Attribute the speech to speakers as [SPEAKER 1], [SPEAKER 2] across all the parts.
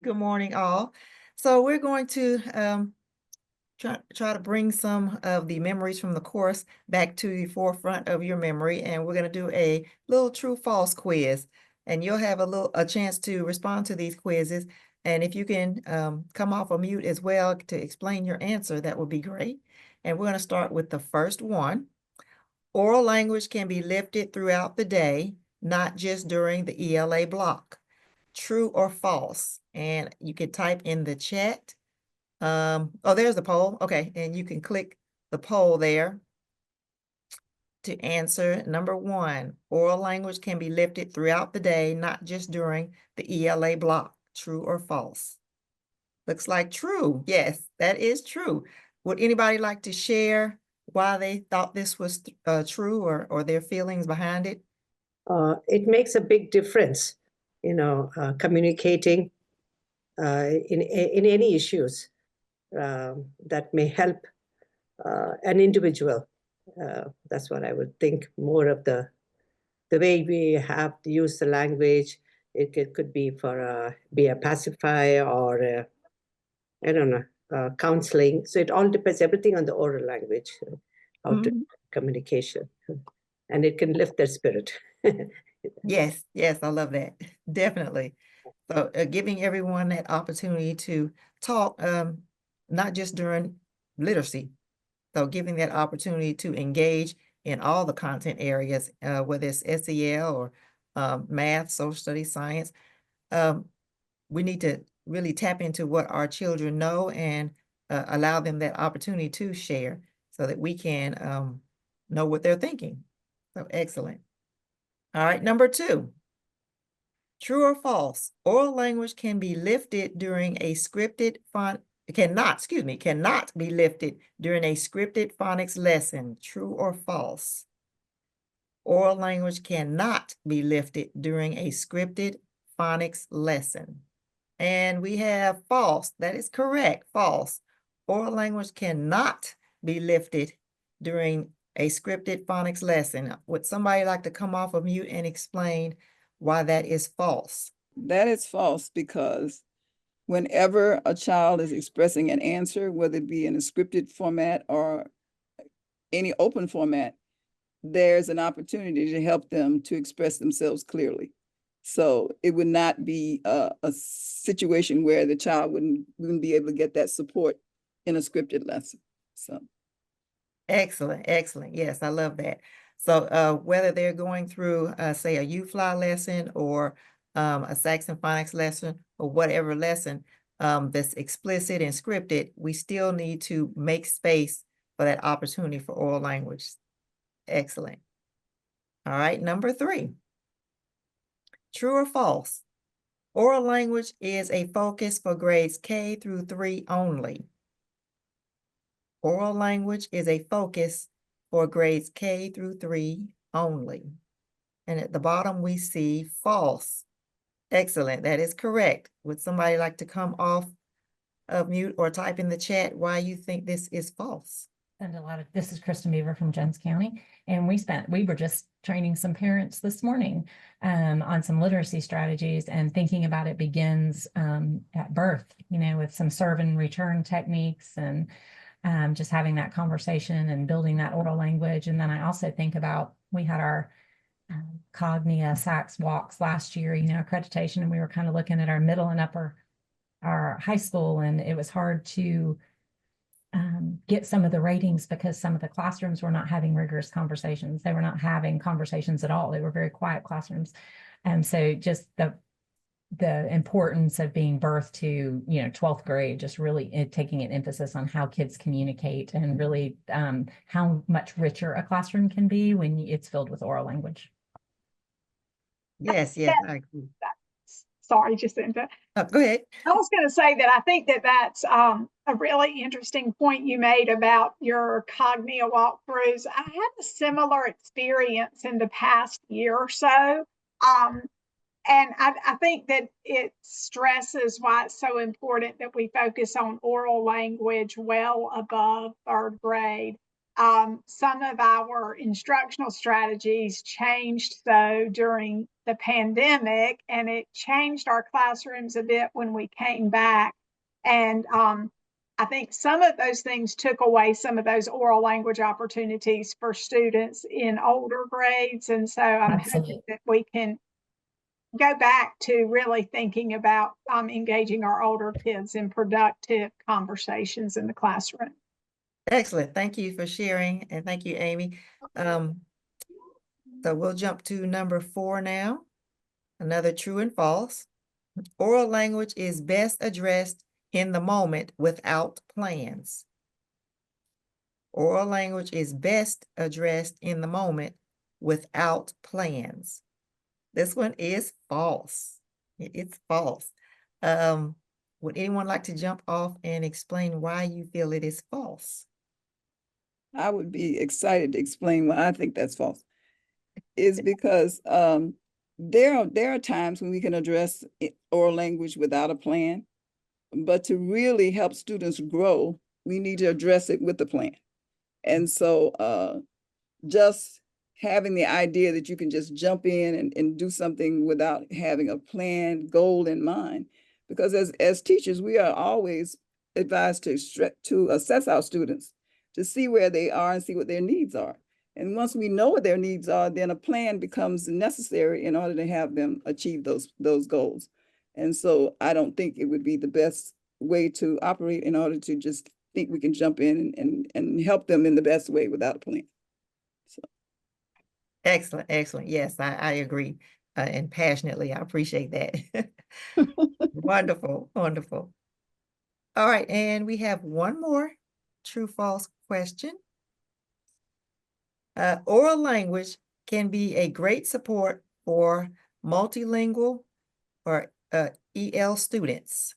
[SPEAKER 1] Good morning, all. So we're going to try to bring some of the memories from the course back to the forefront of your memory, and we're going to do a little true false quiz. And you'll have a chance to respond to these quizzes. And if you can come off a mute as well to explain your answer, that would be great. And we're going to start with the first one. Oral language can be lifted throughout the day, not just during the ELA block. True or false? And you can type in the chat. Oh, there's the poll. Okay, and you can click the poll there to answer number one. Oral language can be lifted throughout the day, not just during the ELA block. True or false? Looks like true. Yes, that is true. Would anybody like to share why they thought this was true or their feelings behind it?
[SPEAKER 2] It makes a big difference, communicating in any issues that may help an individual. That's what I would think. More of the way we have to use the language. It could be for be a pacifier or I don't know, counseling. So it all depends. Everything on the oral language, how to communication, and it can lift their spirit.
[SPEAKER 1] Yes, yes, I love that. Definitely. So giving everyone that opportunity to talk, not just during literacy. So giving that opportunity to engage in all the content areas, whether it's SEL or math, social studies, science. Um, we need to really tap into what our children know and allow them that opportunity to share so that we can know what they're thinking. So excellent. All right, number two. True or false? Oral language can be lifted during a scripted cannot be lifted during a scripted phonics lesson. True or false? Oral language cannot be lifted during a scripted phonics lesson. And we have false. That is correct. False. Oral language cannot be lifted during a scripted phonics lesson. Would somebody like to come off of mute and explain why that is false?
[SPEAKER 3] That is false because whenever a child is expressing an answer, whether it be in a scripted format or any open format, there's an opportunity to help them to express themselves clearly. So it would not be a situation where the child wouldn't be able to get that support in a scripted lesson. So
[SPEAKER 1] Excellent, excellent. Yes, I love that. So whether they're going through, say, a U-Fly lesson or a Saxon phonics lesson or whatever lesson that's explicit and scripted, we still need to make space for that opportunity for oral language. Excellent. All right, number three. True or false? Oral language is a focus for grades K through 3 only. Oral language is a focus for grades K through 3 only. And at the bottom, we see false. Excellent, that is correct. Would somebody like to come off of mute or type in the chat why you think this is false?
[SPEAKER 4] This is Kristen Beaver from Jones County, and we were just training some parents this morning on some literacy strategies, and thinking about it begins at birth, with some serve and return techniques, and just having that conversation and building that oral language. And then I also think about, we had our Cognia SACS walks last year, accreditation, and we were kind of looking at our middle and our high school, and it was hard to get some of the ratings because some of the classrooms were not having rigorous conversations. They were not having conversations at all. They were very quiet classrooms. And so just the importance of being birthed to 12th grade, just really taking an emphasis on how kids communicate, and really how much richer a classroom can be when it's filled with oral language.
[SPEAKER 1] Yes, yes, I agree.
[SPEAKER 5] Sorry, Jacinta.
[SPEAKER 1] Go ahead.
[SPEAKER 5] I was going to say that I think that that's a really interesting point you made about your Cognia walkthroughs. I had a similar experience in the past year or so. And I think that it stresses why it's so important that we focus on oral language well above third grade. Some of our instructional strategies changed so during the pandemic, and it changed our classrooms a bit when we came back. And I think some of those things took away some of those oral language opportunities for students in older grades. And so I'm hoping
[SPEAKER 4] Absolutely.
[SPEAKER 5] that we can go back to really thinking about engaging our older kids in productive conversations in the classroom.
[SPEAKER 1] Excellent. Thank you for sharing, and thank you, Amy. So we'll jump to number 4 now. Another true and false. Oral language is best addressed in the moment without plans. Oral language is best addressed in the moment without plans. This one is false. It's false. Would anyone like to jump off and explain why you feel it is false?
[SPEAKER 3] I would be excited to explain why I think that's false. Is because there are times when we can address oral language without a plan, but to really help students grow, we need to address it with a plan. And so just having the idea that you can just jump in and do something without having a plan, goal in mind, because as teachers, we are always advised to assess our students, to see where they are and see what their needs are. And once we know what their needs are, then a plan becomes necessary in order to have them achieve those goals. And so I don't think it would be the best way to operate in order to just think we can jump in and help them in the best way without a plan. So.
[SPEAKER 1] Excellent, excellent. Yes, I agree, and passionately. I appreciate that. Wonderful, wonderful. All right, and we have one more true false question. Oral language can be a great support for multilingual or EL students.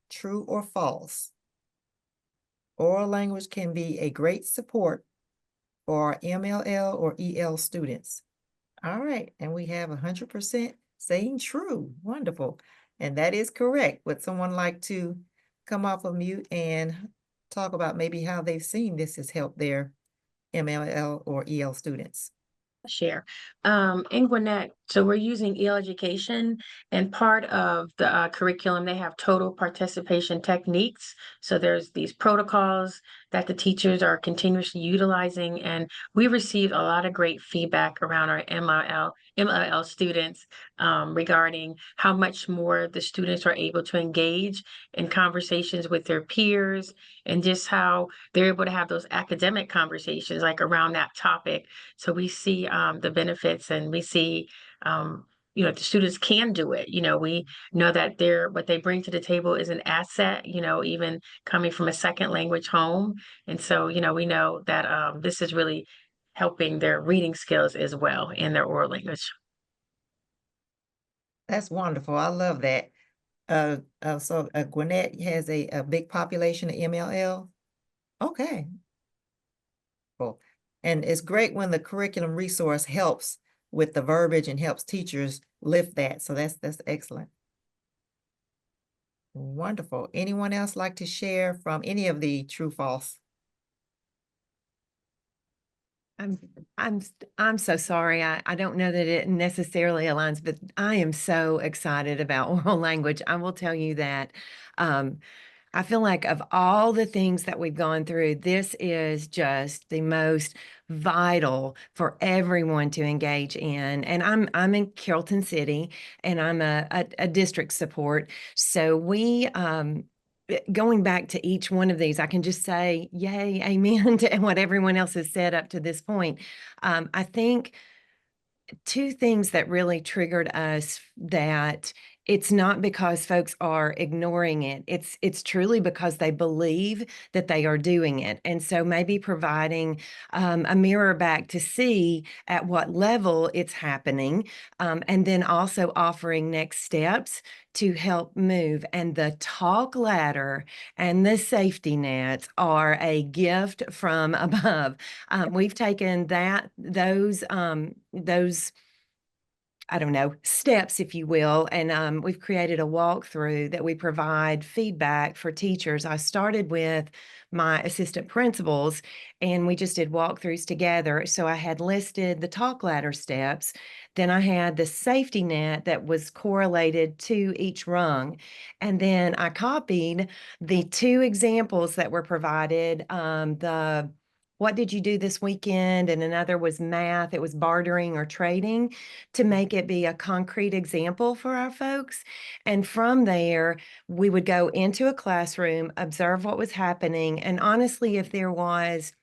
[SPEAKER 1] True or false? Oral language can be a great support for MLL or EL students. All right, and we have 100% saying true. Wonderful. And that is correct. Would someone like to come off of mute and talk about maybe how they've seen this has helped their MLL or EL students?
[SPEAKER 6] Share. In Gwinnett, so we're using EL education, and part of the curriculum, they have total participation techniques. So there's these protocols that the teachers are continuously utilizing, and we received a lot of great feedback around our MLL students regarding how much more the students are able to engage in conversations with their peers, and just how they're able to have those academic conversations like around that topic. So we see the benefits, and we see the students can do it. We know that what they bring to the table is an asset, even coming from a second language home. And so, we know that this is really helping their reading skills as well in their oral language.
[SPEAKER 1] That's wonderful. I love that. So Gwinnett has a big population of MLL. Okay. Cool. And it's great when the curriculum resource helps with the verbiage and helps teachers lift that. So that's excellent. Wonderful. Anyone else like to share from any of the true false?
[SPEAKER 7] I'm so sorry. I don't know that it necessarily aligns, but I am so excited about oral language. I will tell you that I feel like of all the things that we've gone through, this is just the most vital for everyone to engage in. And I'm in Carrollton City, and I'm a district support. So we going back to each one of these, I can just say, yay, amen to what everyone else has said up to this point. I think two things that really triggered us, that it's not because folks are ignoring it. It's truly because they believe that they are doing it. And so maybe providing a mirror back to see at what level it's happening, and then also offering next steps to help move. And the talk ladder and the safety nets are a gift from above. We've taken those I don't know, steps, if you will. And we've created a walkthrough that we provide feedback for teachers. I started with my assistant principals and we just did walkthroughs together. So I had listed the talk ladder steps. Then I had the safety net that was correlated to each rung. And then I copied the 2 examples that were provided, the what did you do this weekend? And another was math. It was bartering or trading, to make it be a concrete example for our folks. And from there, we would go into a classroom, observe what was happening. And honestly, if there was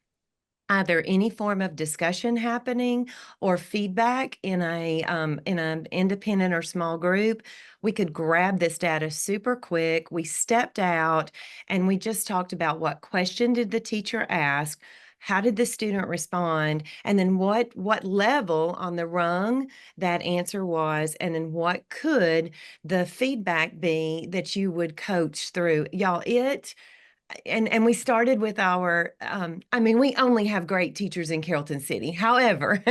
[SPEAKER 7] either any form of discussion happening or feedback in an independent or small group, we could grab this data super quick. We stepped out and we just talked about what question did the teacher ask, how did the student respond, and then what level on the rung that answer was, and then what could the feedback be that you would coach through. Y'all, and we started with our, I mean, we only have great teachers in Carrollton City. However,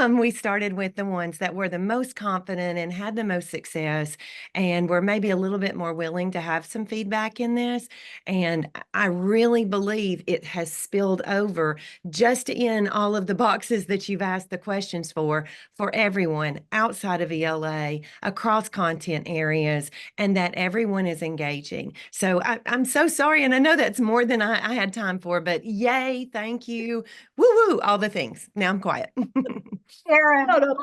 [SPEAKER 7] we started with the ones that were the most confident and had the most success and were maybe a little bit more willing to have some feedback in this. And I really believe it has spilled over just in all of the boxes that you've asked the questions for everyone outside of ELA, across content areas, and that everyone is engaging. So I'm so sorry. And I know that's more than I had time for, but yay, thank you. Woo woo, all the things. Now I'm quiet.
[SPEAKER 5] Sharon,
[SPEAKER 2] No, no.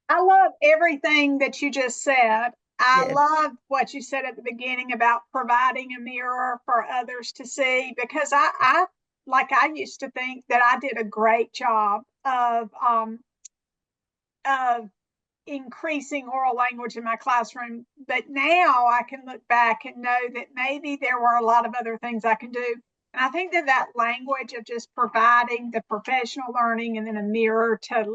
[SPEAKER 5] I love everything that you just said. I
[SPEAKER 1] Yes.
[SPEAKER 5] love what you said at the beginning about providing a mirror for others to see, because I used to think that I did a great job of increasing oral language in my classroom. But now I can look back and know that maybe there were a lot of other things I can do. And I think that language of just providing the professional learning and then a mirror to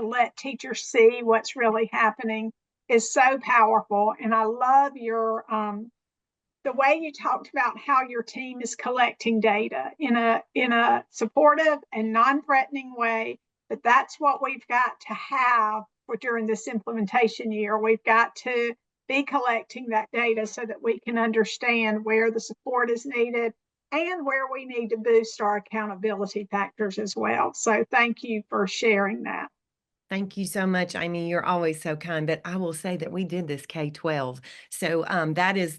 [SPEAKER 5] let teachers see what's really happening is so powerful. And I love the way you talked about how your team is collecting data in a supportive and non-threatening way. But that's what we've got to have during this implementation year. We've got to be collecting that data so that we can understand where the support is needed and where we need to boost our accountability factors as well. So thank you for sharing that.
[SPEAKER 7] Thank you so much, Amy. You're always so kind, but I will say that we did this K-12. So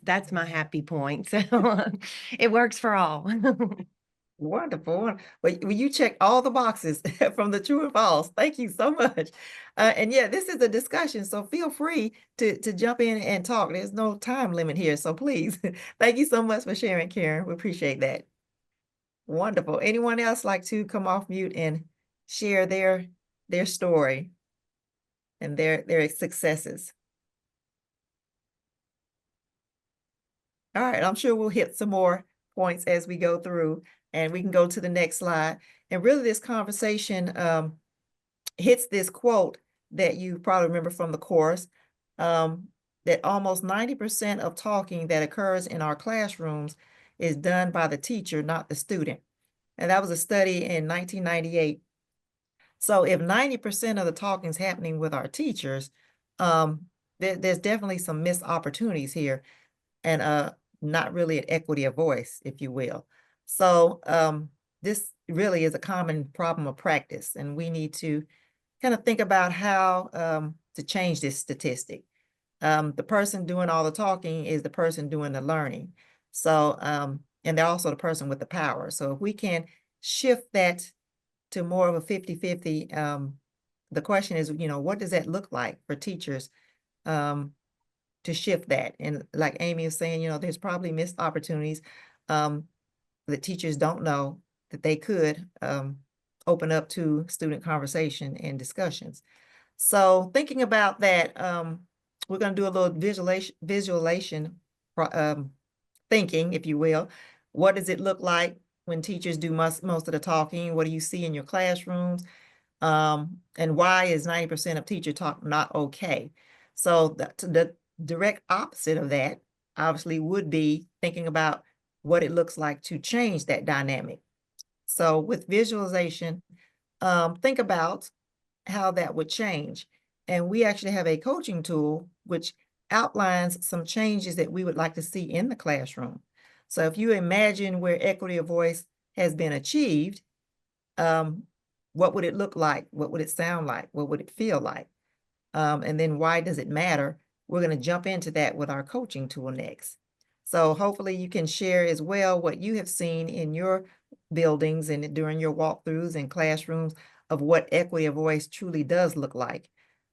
[SPEAKER 7] that's my happy point. So it works for all.
[SPEAKER 1] Wonderful. Well, you check all the boxes from the true and false. Thank you so much. And yeah, this is a discussion, so feel free to jump in and talk. There's no time limit here, so please. Thank you so much for sharing, Karen. We appreciate that. Wonderful. Anyone else like to come off mute and share their story and their successes? All right, I'm sure we'll hit some more points as we go through, and we can go to the next slide. And really this conversation hits this quote that you probably remember from the course, that almost 90% of talking that occurs in our classrooms is done by the teacher, not the student. And that was a study in 1998. So if 90% of the talking is happening with our teachers, there's definitely some missed opportunities here, and not really an equity of voice, if you will. So this really is a common problem of practice, and we need to kind of think about how to change this statistic. The person doing all the talking is the person doing the learning. So, and they're also the person with the power. So if we can shift that to more of a 50-50, the question is, what does that look like for teachers to shift that? And like Amy is saying, there's probably missed opportunities that teachers don't know that they could open up to student conversation and discussions. So thinking about that, we're going to do a little visualization thinking, if you will. What does it look like when teachers do most of the talking? What do you see in your classrooms? And why is 90% of teacher talk not okay? So the direct opposite of that obviously would be thinking about what it looks like to change that dynamic. So with visualization, think about how that would change. And we actually have a coaching tool which outlines some changes that we would like to see in the classroom. So if you imagine where equity of voice has been achieved, what would it look like? What would it sound like? What would it feel like? And then why does it matter? We're going to jump into that with our coaching tool next. So hopefully you can share as well what you have seen in your buildings and during your walkthroughs and classrooms of what equity of voice truly does look like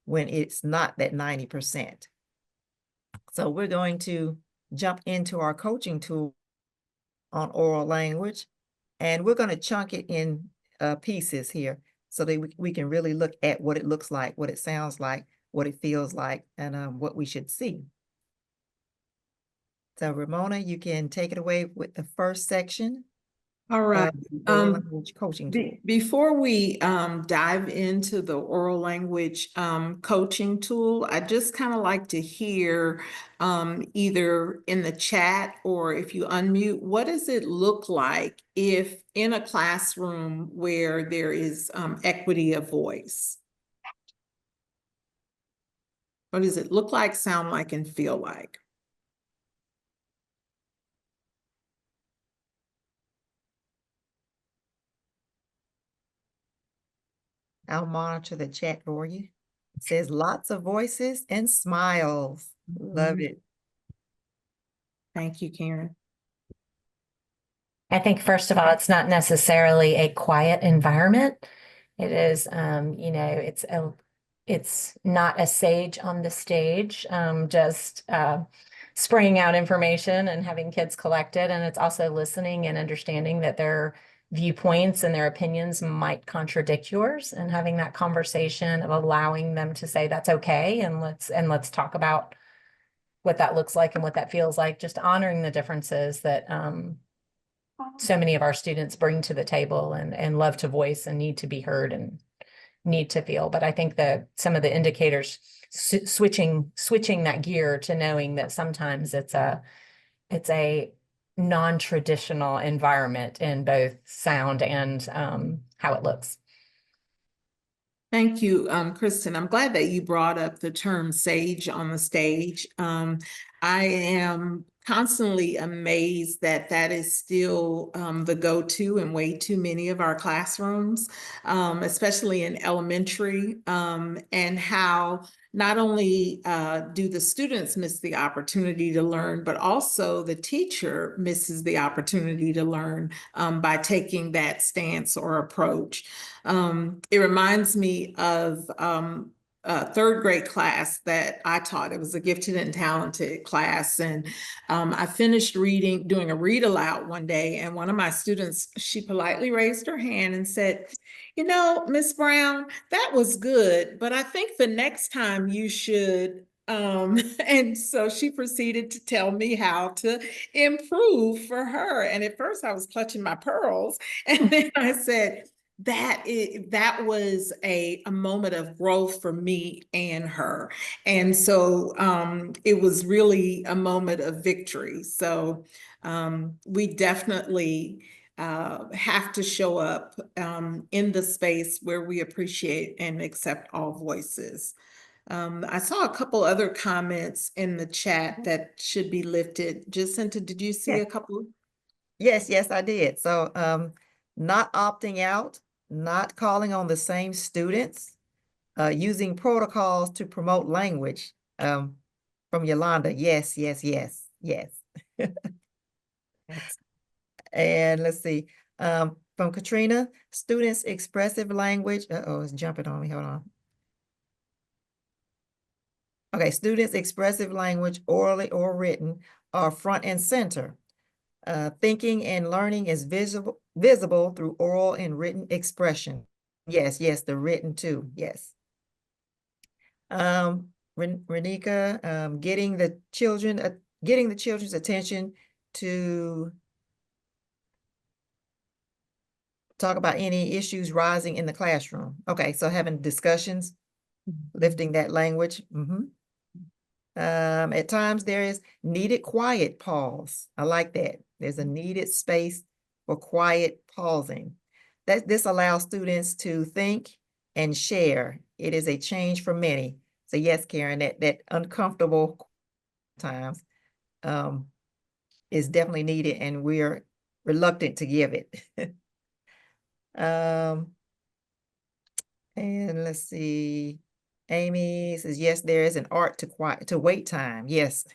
[SPEAKER 1] when it's not that 90%. So we're going to jump into our coaching tool on oral language, and we're going to chunk it in pieces here so that we can really look at what it looks like, what it sounds like, what it feels like, and what we should see. So Ramona, you can take it away with the first section.
[SPEAKER 8] All right.
[SPEAKER 1] The oral language coaching tool.
[SPEAKER 8] Before we dive into the oral language coaching tool, I just kind of like to hear either in the chat or if you unmute, what does it look like if in a classroom where there is equity of voice? What does it look like, sound like, and feel like?
[SPEAKER 1] I'll monitor the chat for you. It says lots of voices and smiles. Love it.
[SPEAKER 8] Thank you, Karen.
[SPEAKER 4] I think first of all, it's not necessarily a quiet environment. It is, you know, it's not a sage on the stage, just spraying out information and having kids collect it. And it's also listening and understanding that their viewpoints and their opinions might contradict yours, and having that conversation of allowing them to say that's okay, and let's talk about what that looks like and what that feels like, just honoring the differences that so many of our students bring to the table and love to voice and need to be heard and need to feel. But I think that some of the indicators switching that gear to knowing that sometimes it's a non-traditional environment in both sound and how it looks.
[SPEAKER 8] Thank you, Kristen. I'm glad that you brought up the term sage on the stage. I am constantly amazed that that is still the go-to in way too many of our classrooms, especially in elementary, and how not only do the students miss the opportunity to learn, but also the teacher misses the opportunity to learn by taking that stance or approach. It reminds me of a third grade class that I taught. It was a gifted and talented class. And I finished doing a read aloud one day. And one of my students, she politely raised her hand and said, you know, Miss Brown, that was good, but I think the next time you should. And so she proceeded to tell me how to improve for her. And at first I was clutching my pearls. And then I said, that was a moment of growth for me and her. And so it was really a moment of victory. So we definitely have to show up in the space where we appreciate and accept all voices. I saw a couple other comments in the chat that should be lifted. Jacinta, did you see a couple?
[SPEAKER 1] Yes, I did. So not opting out, not calling on the same students, using protocols to promote language from Yolanda. Yes. And let's see, from Katrina, students' expressive language. Uh-oh, it's jumping on me. Hold on. Okay, students' expressive language, orally or written, are front and center. Thinking and learning is visible through oral and written expression. Yes, the written too, yes. Renika, getting the children's attention to talk about any issues rising in the classroom. Okay, so having discussions, lifting that language. At times there is needed quiet pause. I like that. There's a needed space for quiet pausing. This allows students to think and share. It is a change for many. So yes, Karen, that uncomfortable times is definitely needed, and we're reluctant to give it. And let's see. Amy says, yes, there is an art to wait time. Yes,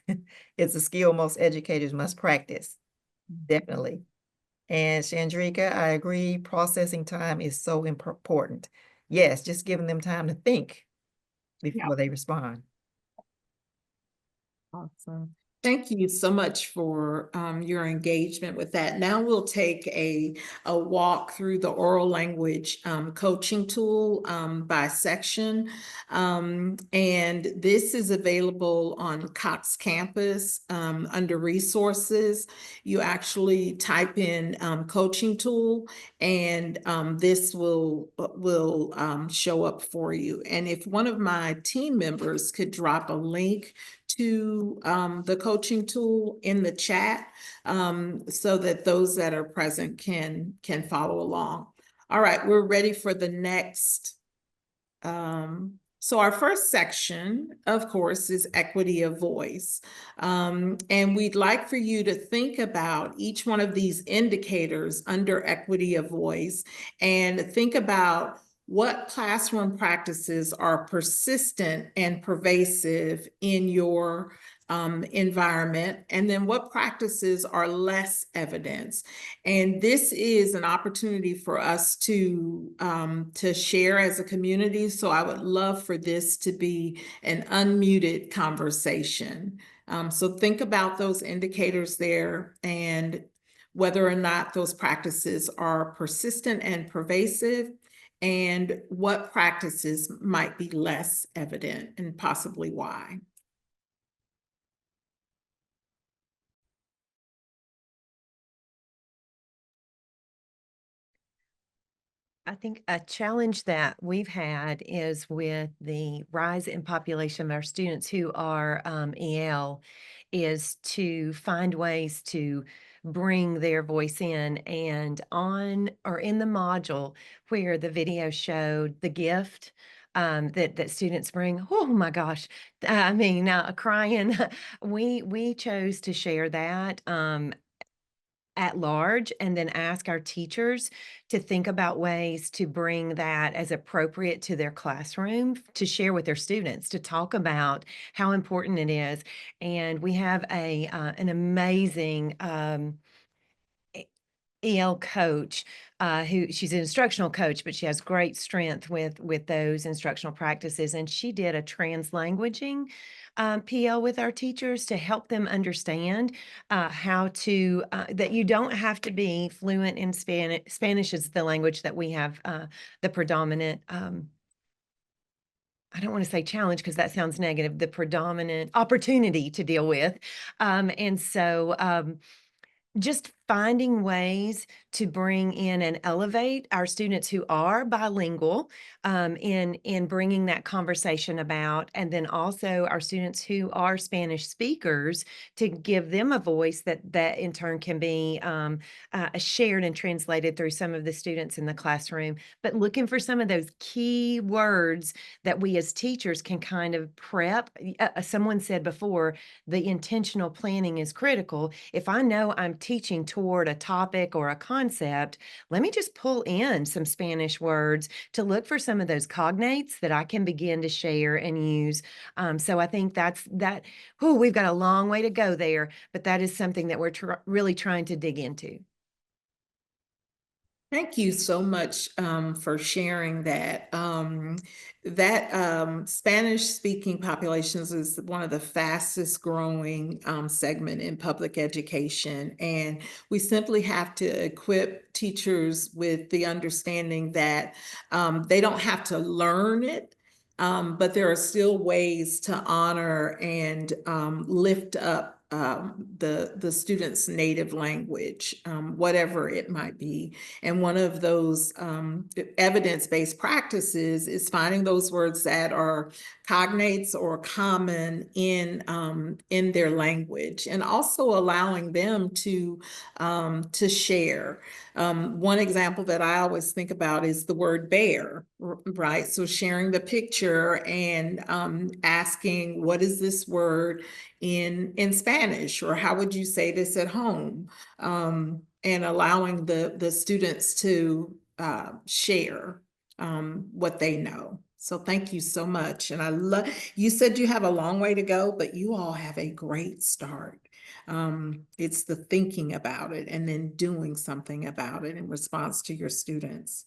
[SPEAKER 1] it's a skill most educators must practice. Definitely. And Chandrika, I agree, processing time is so important. Yes, just giving them time to think before they respond.
[SPEAKER 8] Awesome. Thank you so much for your engagement with that. Now we'll take a walk through the oral language coaching tool by section. And this is available on Cox Campus under resources. You actually type in coaching tool, and this will show up for you. And if one of my team members could drop a link to the coaching tool in the chat so that those that are present can follow along. All right, we're ready for the next. So our first section, of course, is equity of voice. And we'd like for you to think about each one of these indicators under equity of voice and think about what classroom practices are persistent and pervasive in your environment, and then what practices are less evidence. And this is an opportunity for us to share as a community. So I would love for this to be an unmuted conversation. So think about those indicators there and whether or not those practices are persistent and pervasive, and what practices might be less evident and possibly why.
[SPEAKER 7] I think a challenge that we've had is with the rise in population of our students who are EL is to find ways to bring their voice in, and on or in the module where the video showed the gift that students bring. Oh my gosh. I mean, crying. We chose to share that at large, and then ask our teachers to think about ways to bring that as appropriate to their classroom, to share with their students, to talk about how important it is. And we have an amazing EL coach who she's an instructional coach, but she has great strength with those instructional practices. And she did a translanguaging PL with our teachers to help them understand how to, that you don't have to be fluent in Spanish. Spanish is the language that we have the predominant, I don't want to say challenge because that sounds negative, the predominant opportunity to deal with. And so just finding ways to bring in and elevate our students who are bilingual in bringing that conversation about, and then also our students who are Spanish speakers, to give them a voice that in turn can be shared and translated through some of the students in the classroom. But looking for some of those key words that we as teachers can kind of prep. Someone said before, the intentional planning is critical. If I know I'm teaching toward a topic or a concept, let me just pull in some Spanish words to look for some of those cognates that I can begin to share and use. So I think we've got a long way to go there, but that is something that we're really trying to dig into.
[SPEAKER 8] Thank you so much for sharing that. Spanish-speaking populations is one of the fastest growing segment in public education. And we simply have to equip teachers with the understanding that they don't have to learn it, but there are still ways to honor and lift up the student's native language, whatever it might be. And one of those evidence-based practices is finding those words that are cognates or common in their language, and also allowing them to share. One example that I always think about is the word bear, right? So sharing the picture and asking, what is this word in Spanish, or how would you say this at home? And allowing the students to share what they know. So thank you so much. And I love, you said you have a long way to go, but you all have a great start. It's the thinking about it and then doing something about it in response to your students.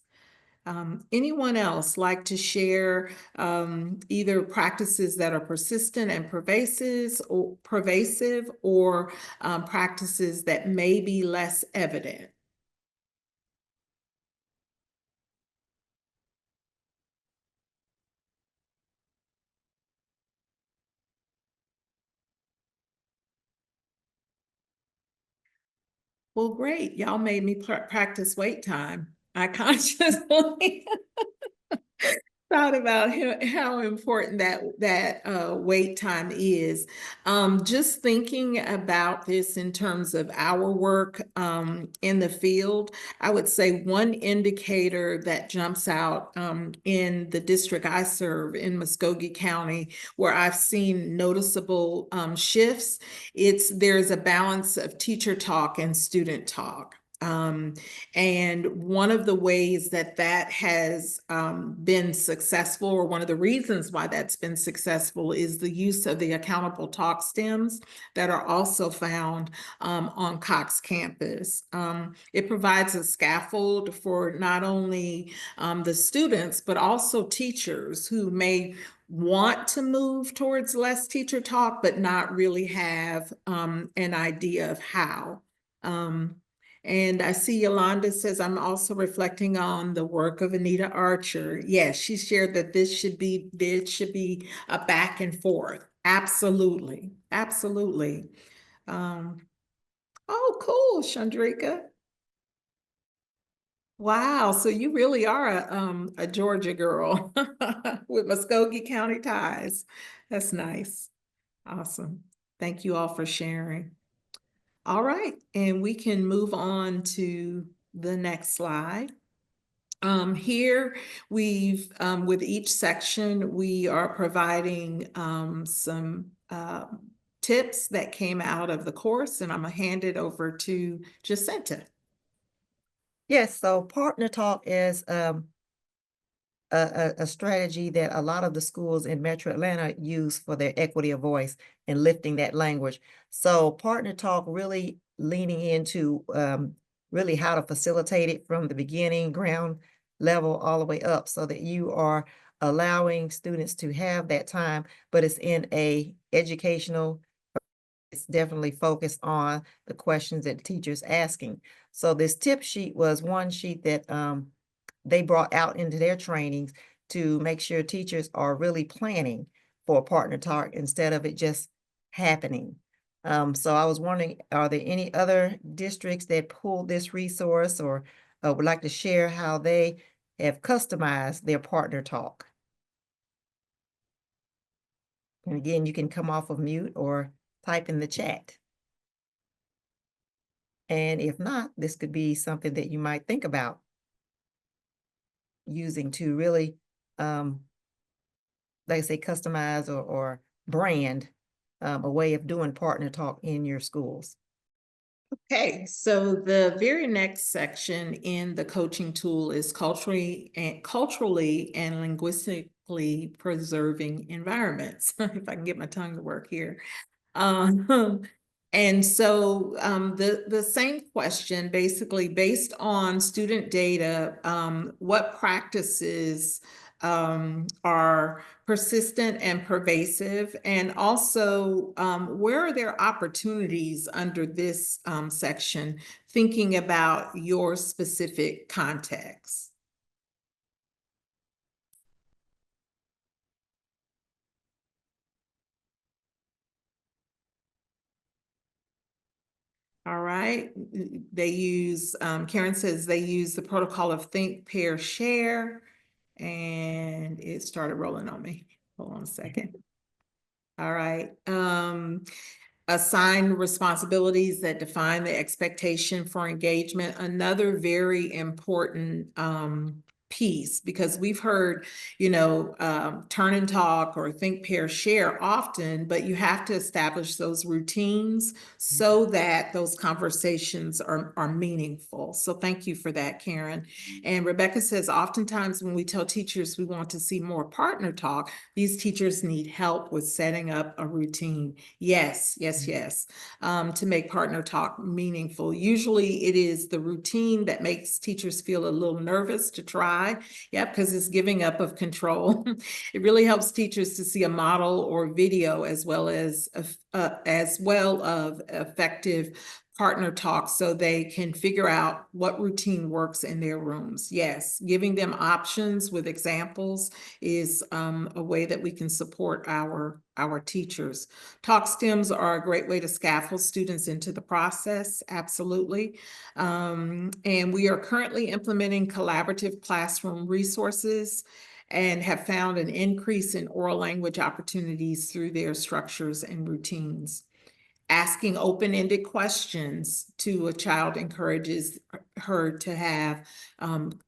[SPEAKER 8] Anyone else like to share either practices that are persistent and pervasive, or practices that may be less evident? Well, great. Y'all made me practice wait time. I consciously thought about how important that wait time is. Just thinking about this in terms of our work in the field, I would say one indicator that jumps out in the district I serve in Muskogee County, where I've seen noticeable shifts, there's a balance of teacher talk and student talk. And one of the ways that has been successful, or one of the reasons why that's been successful, is the use of the accountable talk stems that are also found on Cox campus. It provides a scaffold for not only the students, but also teachers who may want to move towards less teacher talk, but not really have an idea of how. And I see Yolanda says, I'm also reflecting on the work of Anita Archer. Yes, she shared that this should be a back and forth. Absolutely, absolutely. Oh, cool, Chandrika. Wow, so you really are a Georgia girl with Muskogee County ties. That's nice. Awesome. Thank you all for sharing. All right, and we can move on to the next slide. Here we've, with each section, we are providing some tips that came out of the course, and I'm gonna hand it over to Jacinta.
[SPEAKER 1] Yes, so Partner Talk is a strategy that a lot of the schools in Metro Atlanta use for their equity of voice and lifting that language. So Partner Talk really leaning into really how to facilitate it from the beginning, ground level, all the way up, so that you are allowing students to have that time, but it's in a educational, it's definitely focused on the questions that the teacher's asking. So this tip sheet was one sheet that they brought out into their trainings to make sure teachers are really planning for a Partner Talk instead of it just happening. So I was wondering, are there any other districts that pulled this resource or would like to share how they have customized their Partner Talk? And again, you can come off of mute or type in the chat. And if not, this could be something that you might think about using to really, like I say, customize or brand a way of doing Partner Talk in your schools.
[SPEAKER 8] Okay, so the very next section in the coaching tool is culturally and linguistically preserving environments. If I can get my tongue to work here. And so the same question, basically based on student data, what practices are persistent and pervasive, and also where are there opportunities under this section, thinking about your specific context? All right, they use, Karen says they use the protocol of think, pair, share, and it started rolling on me. Hold on a second. All right. Assign responsibilities that define the expectation for engagement. Another very important piece, because we've heard, turn and talk or think, pair, share often, but you have to establish those routines so that those conversations are meaningful. So thank you for that, Karen. And Rebecca says, oftentimes when we tell teachers we want to see more partner talk, these teachers need help with setting up a routine. Yes, yes, yes. To make partner talk meaningful. Usually it is the routine that makes teachers feel a little nervous to try. Yeah, because it's giving up of control. It really helps teachers to see a model or video as well of effective partner talk so they can figure out what routine works in their rooms. Yes, giving them options with examples is a way that we can support our teachers. Talk stems are a great way to scaffold students into the process, absolutely. And we are currently implementing collaborative classroom resources and have found an increase in oral language opportunities through their structures and routines. Asking open-ended questions to a child encourages her to have,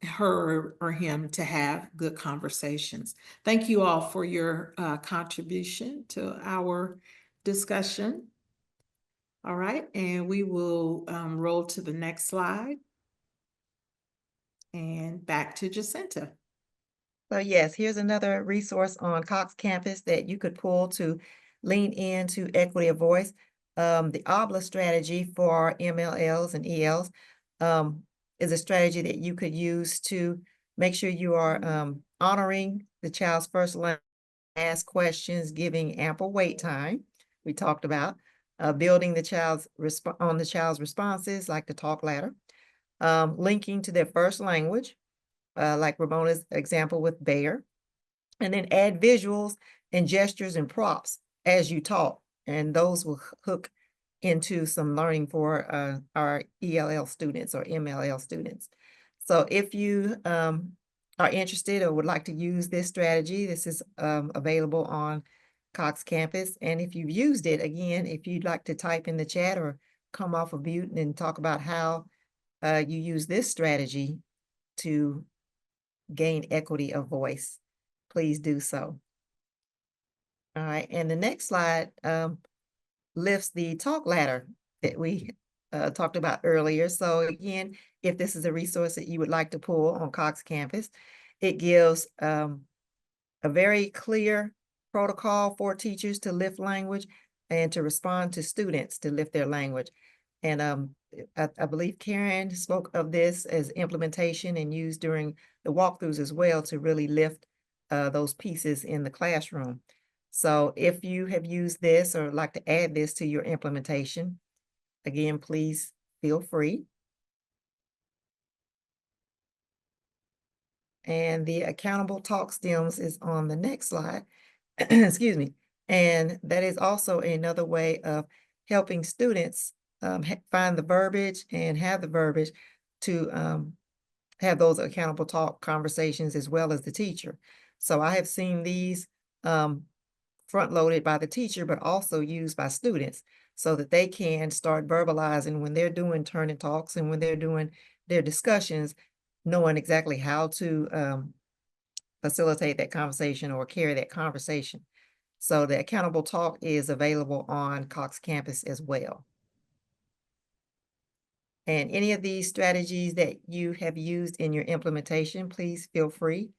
[SPEAKER 8] her or him to have good conversations. Thank you all for your contribution to our discussion. All right, and we will roll to the next slide. And back to Jacinta.
[SPEAKER 1] So yes, here's another resource on Cox campus that you could pull to lean into equity of voice. The OBLA strategy for MLLs and ELs is a strategy that you could use to make sure you are honoring the child's first language, ask questions, giving ample wait time. We talked about building the child's responses, like the talk ladder, linking to their first language, like Ramona's example with Bayer, and then add visuals and gestures and props as you talk, and those will hook into some learning for our ELL students or MLL students. So if you are interested or would like to use this strategy, this is available on Cox campus. And if you've used it, again, if you'd like to type in the chat or come off of mute and talk about how you use this strategy to gain equity of voice, please do so. All right, and the next slide lifts the talk ladder that we talked about earlier. So again, if this is a resource that you would like to pull on Cox campus, it gives a very clear protocol for teachers to lift language and to respond to students to lift their language. And I believe Karen spoke of this as implementation and used during the walkthroughs as well to really lift those pieces in the classroom. So if you have used this or like to add this to your implementation, again, please feel free. And the accountable talk stems is on the next slide. Excuse me. And that is also another way of helping students find the verbiage and have the verbiage to have those accountable talk conversations as well as the teacher. So I have seen these front-loaded by the teacher, but also used by students so that they can start verbalizing when they're doing turn and talks and when they're doing their discussions, knowing exactly how to facilitate that conversation or carry that conversation. So the accountable talk is available on Cox campus as well. And any of these strategies that you have used in your implementation, please feel free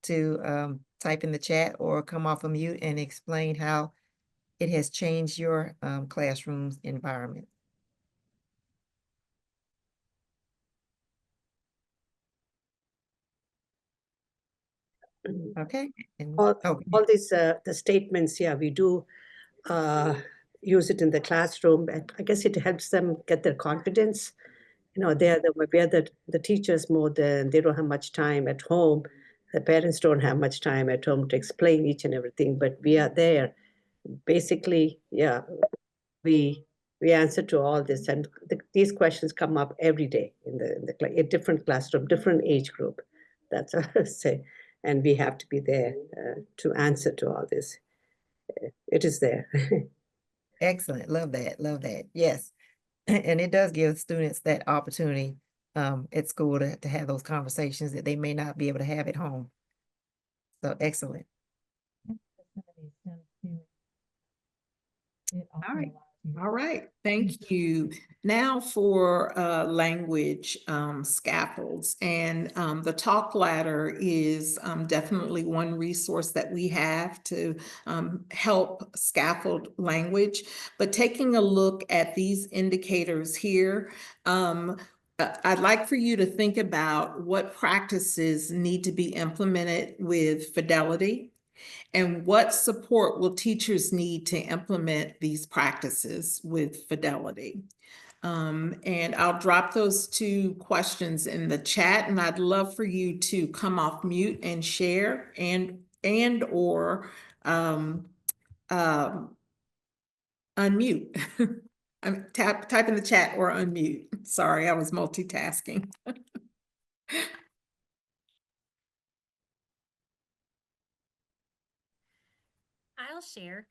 [SPEAKER 1] to type in the chat or come off of mute and explain how it has changed your classroom's environment. Okay. And,
[SPEAKER 2] All these the statements, yeah, we do use it in the classroom. And I guess it helps them get their confidence. We are the teachers more than they don't have much time at home. The parents don't have much time at home to explain each and everything, but we are there. Basically, yeah, we answer to all this, and these questions come up every day in a different classroom, different age group. That's what I say. and we have to be there to answer to all this. It is there.
[SPEAKER 1] Excellent. Love that. Love that. Yes. And it does give students that opportunity at school to have those conversations that they may not be able to have at home. So excellent.
[SPEAKER 8] All right. All right, thank you. Now for language scaffolds, and the Talk Ladder is definitely one resource that we have to help scaffold language. But taking a look at these indicators here, I'd like for you to think about what practices need to be implemented with fidelity. And what support will teachers need to implement these practices with fidelity? And I'll drop those 2 questions in the chat, and I'd love for you to come off mute and share and or unmute. Type in the chat or unmute. Sorry, I was multitasking.
[SPEAKER 9] I'll share.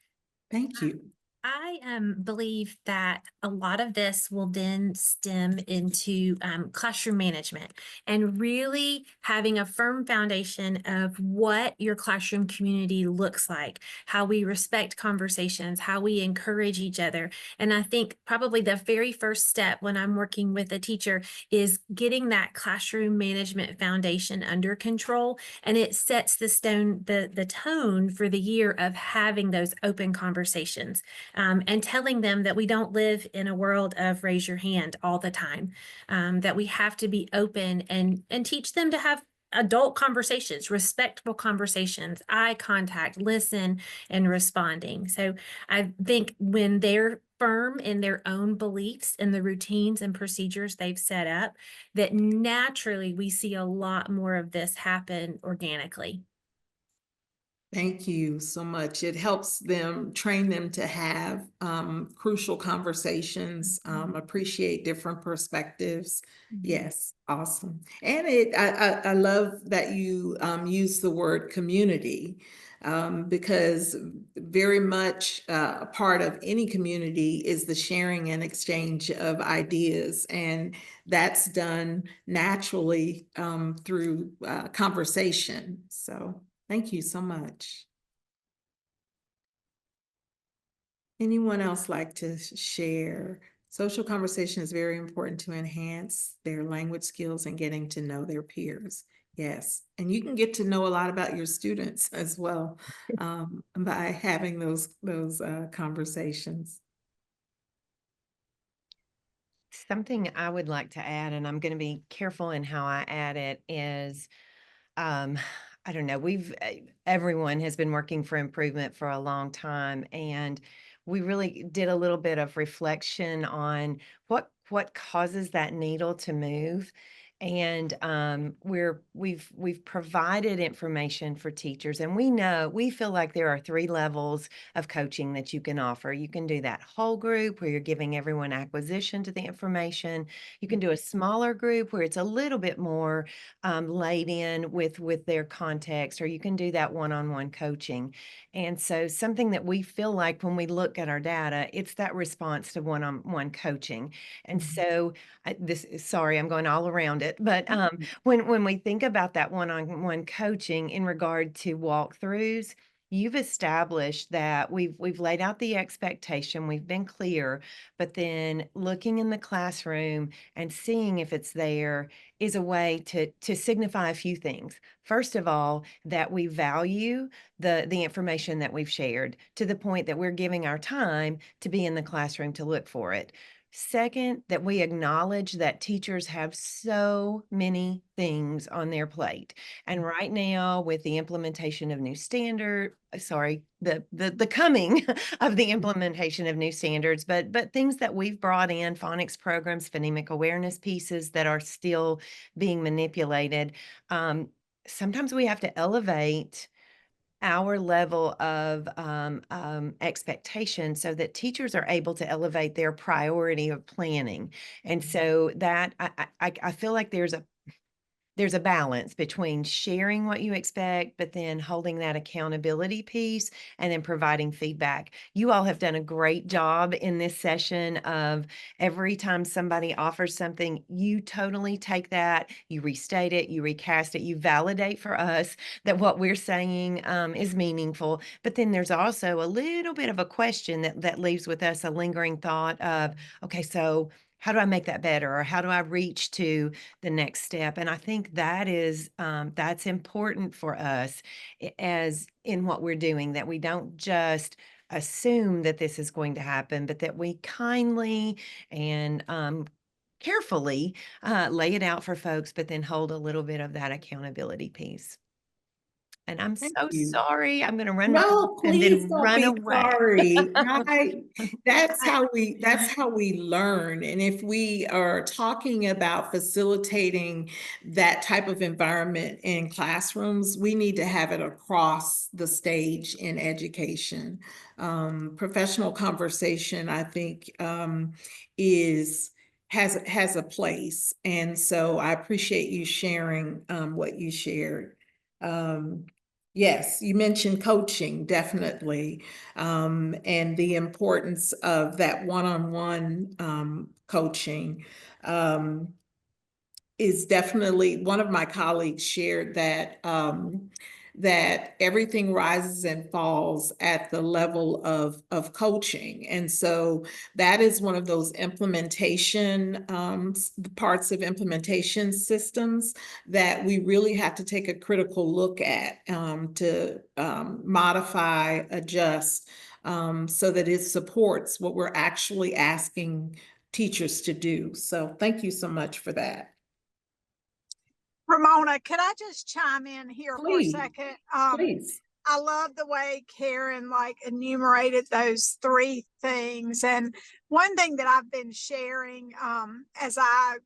[SPEAKER 8] Thank you.
[SPEAKER 9] I believe that a lot of this will then stem into classroom management and really having a firm foundation of what your classroom community looks like, how we respect conversations, how we encourage each other. And I think probably the very first step when I'm working with a teacher is getting that classroom management foundation under control. And it sets the tone for the year of having those open conversations. And telling them that we don't live in a world of raise your hand all the time, that we have to be open and teach them to have adult conversations, respectful conversations, eye contact, listen, and responding. So I think when they're firm in their own beliefs and the routines and procedures they've set up, that naturally we see a lot more of this happen organically.
[SPEAKER 8] Thank you so much. It helps them, train them to have crucial conversations, appreciate different perspectives. Yes, awesome. And I love that you use the word community, because very much a part of any community is the sharing and exchange of ideas. And that's done naturally through conversation. So thank you so much. Anyone else like to share? Social conversation is very important to enhance their language skills and getting to know their peers. Yes, and you can get to know a lot about your students as well by having those conversations.
[SPEAKER 7] Something I would like to add, and I'm going to be careful in how I add it, is I don't know, everyone has been working for improvement for a long time, and we really did a little bit of reflection on what causes that needle to move. And we've provided information for teachers, and we feel like there are 3 levels of coaching that you can offer. You can do that whole group where you're giving everyone acquisition to the information. You can do a smaller group where it's a little bit more laid in with their context, or you can do that one-on-one coaching. And so something that we feel like when we look at our data, it's that response to one-on-one coaching. And so sorry, I'm going all around it, but when we think about that one-on-one coaching in regard to walkthroughs, you've established that we've laid out the expectation, we've been clear, but then looking in the classroom and seeing if it's there is a way to signify a few things. First of all, that we value the information that we've shared to the point that we're giving our time to be in the classroom to look for it. Second, that we acknowledge that teachers have so many things on their plate. And right now, with the implementation of new standard, the coming of the implementation of new standards, but things that we've brought in, phonics programs, phonemic awareness pieces that are still being manipulated. Sometimes we have to elevate our level of expectation so that teachers are able to elevate their priority of planning. And so that I feel like there's there's a balance between sharing what you expect, but then holding that accountability piece and then providing feedback. You all have done a great job in this session of every time somebody offers something, you totally take that, you restate it, you recast it, you validate for us that what we're saying is meaningful. But then there's also a little bit of a question that leaves with us a lingering thought of, okay, so how do I make that better? Or how do I reach to the next step? And I think that is, that's important for us as in what we're doing, that we don't just assume that this is going to happen, but that we kindly and carefully lay it out for folks, but then hold a little bit of that accountability piece. And I'm
[SPEAKER 8] Thank
[SPEAKER 7] so
[SPEAKER 8] you.
[SPEAKER 7] sorry. I'm going to run my
[SPEAKER 8] No,
[SPEAKER 7] mouth and
[SPEAKER 8] please
[SPEAKER 7] then
[SPEAKER 8] don't
[SPEAKER 7] run
[SPEAKER 8] be
[SPEAKER 7] away.
[SPEAKER 8] sorry. That's how we learn. And if we are talking about facilitating that type of environment in classrooms, we need to have it across the stage in education. Professional conversation, I think, has a place. And so I appreciate you sharing what you shared. Yes, you mentioned coaching, definitely, and the importance of that one-on-one coaching. Is definitely, one of my colleagues shared that that everything rises and falls at the level of coaching. And so that is one of those implementation parts of implementation systems that we really have to take a critical look at to modify, adjust, so that it supports what we're actually asking teachers to do. So thank you so much for that.
[SPEAKER 5] Ramona, could I just chime in here for a
[SPEAKER 8] Please,
[SPEAKER 5] second?
[SPEAKER 8] Please.
[SPEAKER 5] I love the way Karen like enumerated those three things. And one thing that I've been sharing as I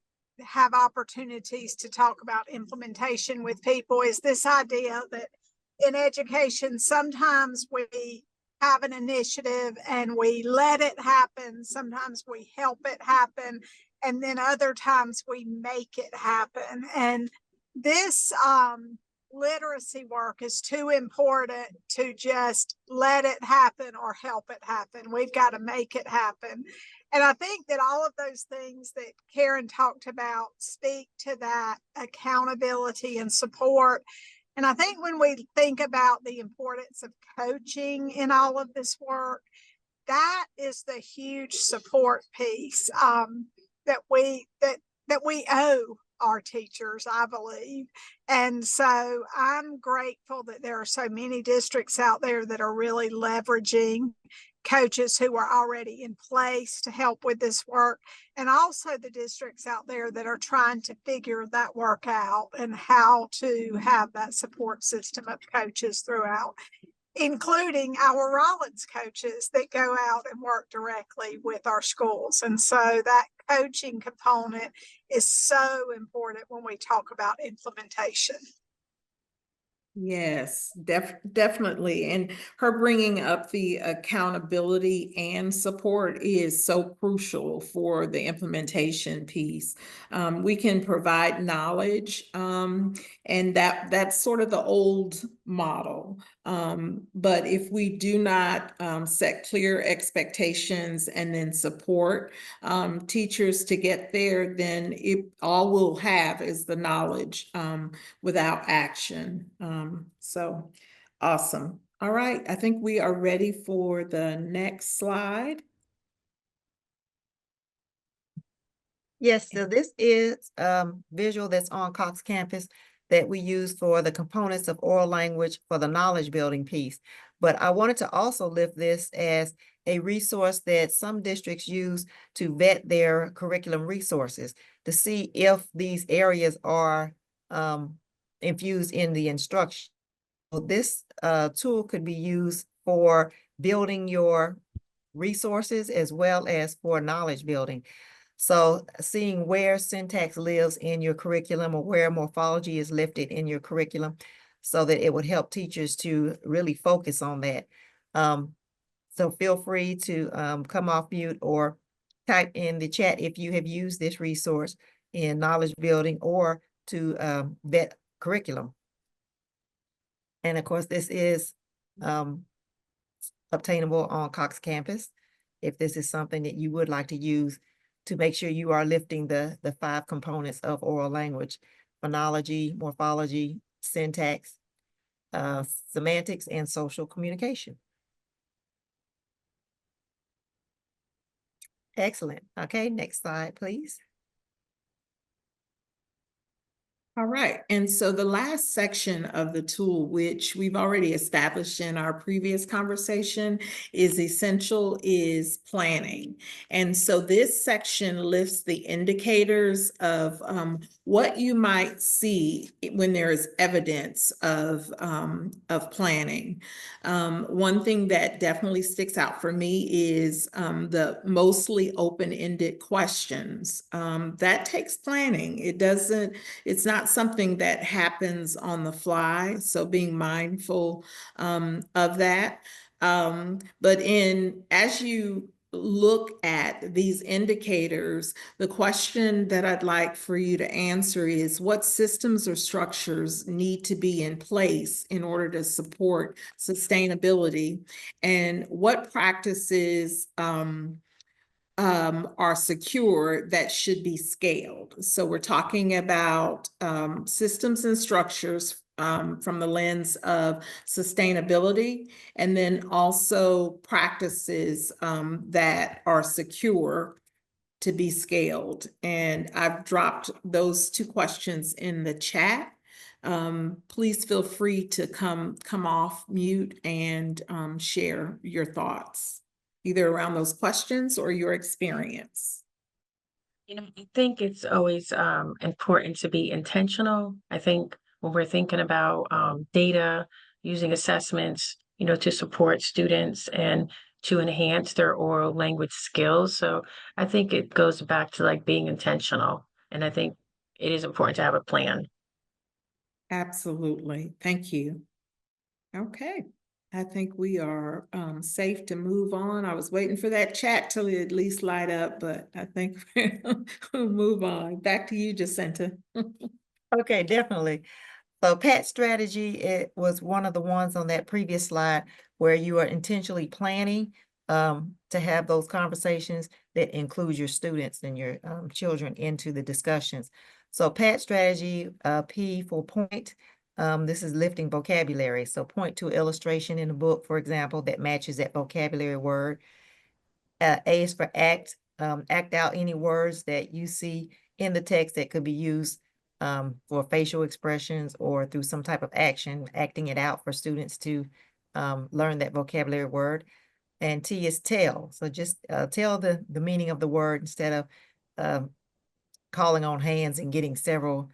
[SPEAKER 5] have opportunities to talk about implementation with people is this idea that in education, sometimes we have an initiative and we let it happen. Sometimes we help it happen. And then other times we make it happen. And this literacy work is too important to just let it happen or help it happen. We've got to make it happen. And I think that all of those things that Karen talked about speak to that accountability and support. And I think when we think about the importance of coaching in all of this work, that is the huge support piece that we owe our teachers, I believe. And so I'm grateful that there are so many districts out there that are really leveraging coaches who are already in place to help with this work, and also the districts out there that are trying to figure that work out and how to have that support system of coaches throughout, including our Rollins coaches that go out and work directly with our schools. And so that coaching component is so important when we talk about implementation.
[SPEAKER 8] Yes, definitely. And her bringing up the accountability and support is so crucial for the implementation piece. We can provide knowledge, and that's sort of the old model. But if we do not set clear expectations and then support teachers to get there, then all we'll have is the knowledge without action. So awesome. All right, I think we are ready for the next slide.
[SPEAKER 1] Yes, so this is visual that's on Cox campus that we use for the components of oral language for the knowledge building piece. But I wanted to also lift this as a resource that some districts use to vet their curriculum resources to see if these areas are infused in the instruction. So this tool could be used for building your resources as well as for knowledge building. So seeing where syntax lives in your curriculum or where morphology is lifted in your curriculum so that it would help teachers to really focus on that. So feel free to come off mute or type in the chat if you have used this resource in knowledge building or to vet curriculum. And of course, this is obtainable on Cox campus. If this is something that you would like to use to make sure you are lifting the 5 components of oral language: phonology, morphology, syntax, semantics, and social communication. Excellent. Okay, next slide, please.
[SPEAKER 8] All right, and so the last section of the tool, which we've already established in our previous conversation, is essential, is planning. And so this section lists the indicators of what you might see when there is evidence of planning. One thing that definitely sticks out for me is the mostly open-ended questions. That takes planning. It's not something that happens on the fly, so being mindful of that. But as you look at these indicators, the question that I'd like for you to answer is, what systems or structures need to be in place in order to support sustainability, and what practices are secure that should be scaled? So we're talking about systems and structures from the lens of sustainability, and then also practices that are secure to be scaled. And I've dropped those 2 questions in the chat. Please feel free to come off mute and share your thoughts, either around those questions or your experience.
[SPEAKER 6] I think it's always important to be intentional. I think when we're thinking about data, using assessments, to support students and to enhance their oral language skills. So I think it goes back to like being intentional. And I think it is important to have a plan.
[SPEAKER 8] Absolutely. Thank you. Okay. I think we are safe to move on. I was waiting for that chat to at least light up, but I think we'll move on. Back to you, Jacinta.
[SPEAKER 1] Okay, definitely. So PAT strategy, it was one of the ones on that previous slide where you are intentionally planning to have those conversations that include your students and your children into the discussions. So PAT strategy, P for point. This is lifting vocabulary. So point to illustration in the book, for example, that matches that vocabulary word. A is for act. Act out any words that you see in the text that could be used for facial expressions or through some type of action, acting it out for students to learn that vocabulary word. And T is tell. So just tell the meaning of the word instead of calling on hands and getting several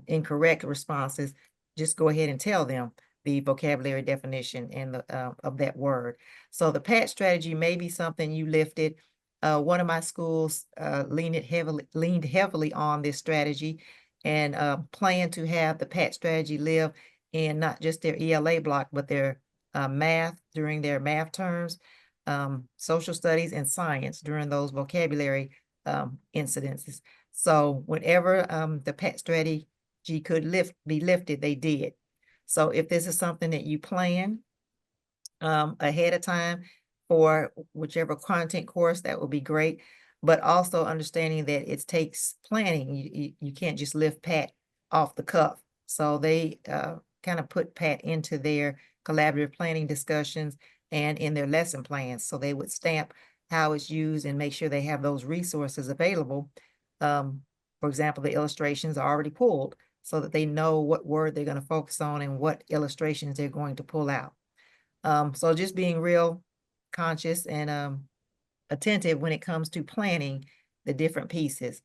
[SPEAKER 1] incorrect responses. Just go ahead and tell them the vocabulary definition and of that word. So the PAT strategy may be something you lifted. One of my schools leaned heavily on this strategy and plan to have the PAT strategy live in not just their ELA block, but their math during their math terms, social studies, and science during those vocabulary incidences. So whenever the PAT strategy could be lifted, they did. So if this is something that you plan ahead of time for whichever content course, that would be great. But also understanding that it takes planning. You can't just lift PAT off the cuff. So they kind of put PAT into their collaborative planning discussions and in their lesson plans. So they would stamp how it's used and make sure they have those resources available. For example, the illustrations are already pulled so that they know what word they're going to focus on and what illustrations they're going to pull out. So just being real conscious and attentive when it comes to planning the different pieces.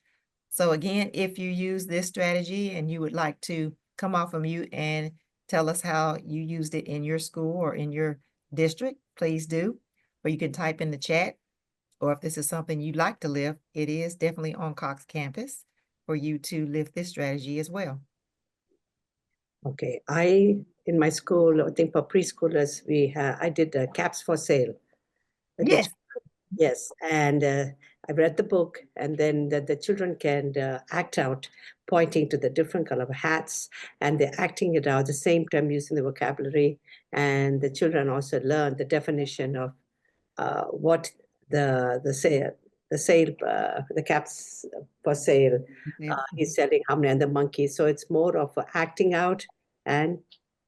[SPEAKER 1] So again, if you use this strategy and you would like to come off of mute and tell us how you used it in your school or in your district, please do. Or you can type in the chat, or if this is something you'd like to lift, it is definitely on Cox campus for you to lift this strategy as well.
[SPEAKER 2] Okay, in my school, I think for preschoolers, I did CAPS for Sale.
[SPEAKER 1] Yes.
[SPEAKER 2] Yes, and I read the book, and then the children can act out, pointing to the different color of hats, and they're acting it out at the same time using the vocabulary. And the children also learn the definition of what the sale, the caps for sale.
[SPEAKER 1] Yeah.
[SPEAKER 2] He's selling how many, and the monkey. So it's more of acting out and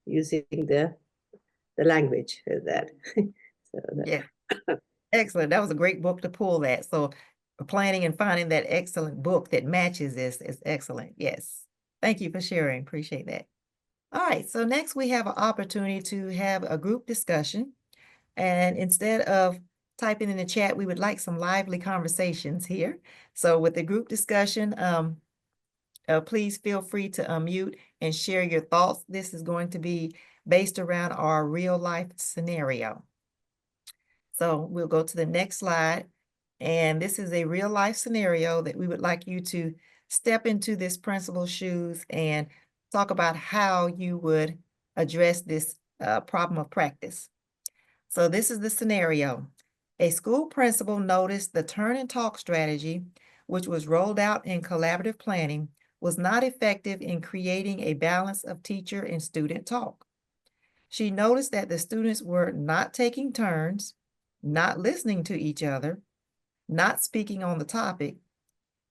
[SPEAKER 2] using the language that. So that-
[SPEAKER 1] Yeah. Excellent. That was a great book to pull that. So planning and finding that excellent book that matches this is excellent. Yes. Thank you for sharing. Appreciate that. All right. So next we have an opportunity to have a group discussion. And instead of typing in the chat, we would like some lively conversations here. So with the group discussion, please feel free to unmute and share your thoughts. This is going to be based around our real life scenario. So we'll go to the next slide. And this is a real life scenario that we would like you to step into this principal's shoes and talk about how you would address this problem of practice. So this is the scenario. A school principal noticed the turn and talk strategy, which was rolled out in collaborative planning, was not effective in creating a balance of teacher and student talk. She noticed that the students were not taking turns, not listening to each other, not speaking on the topic,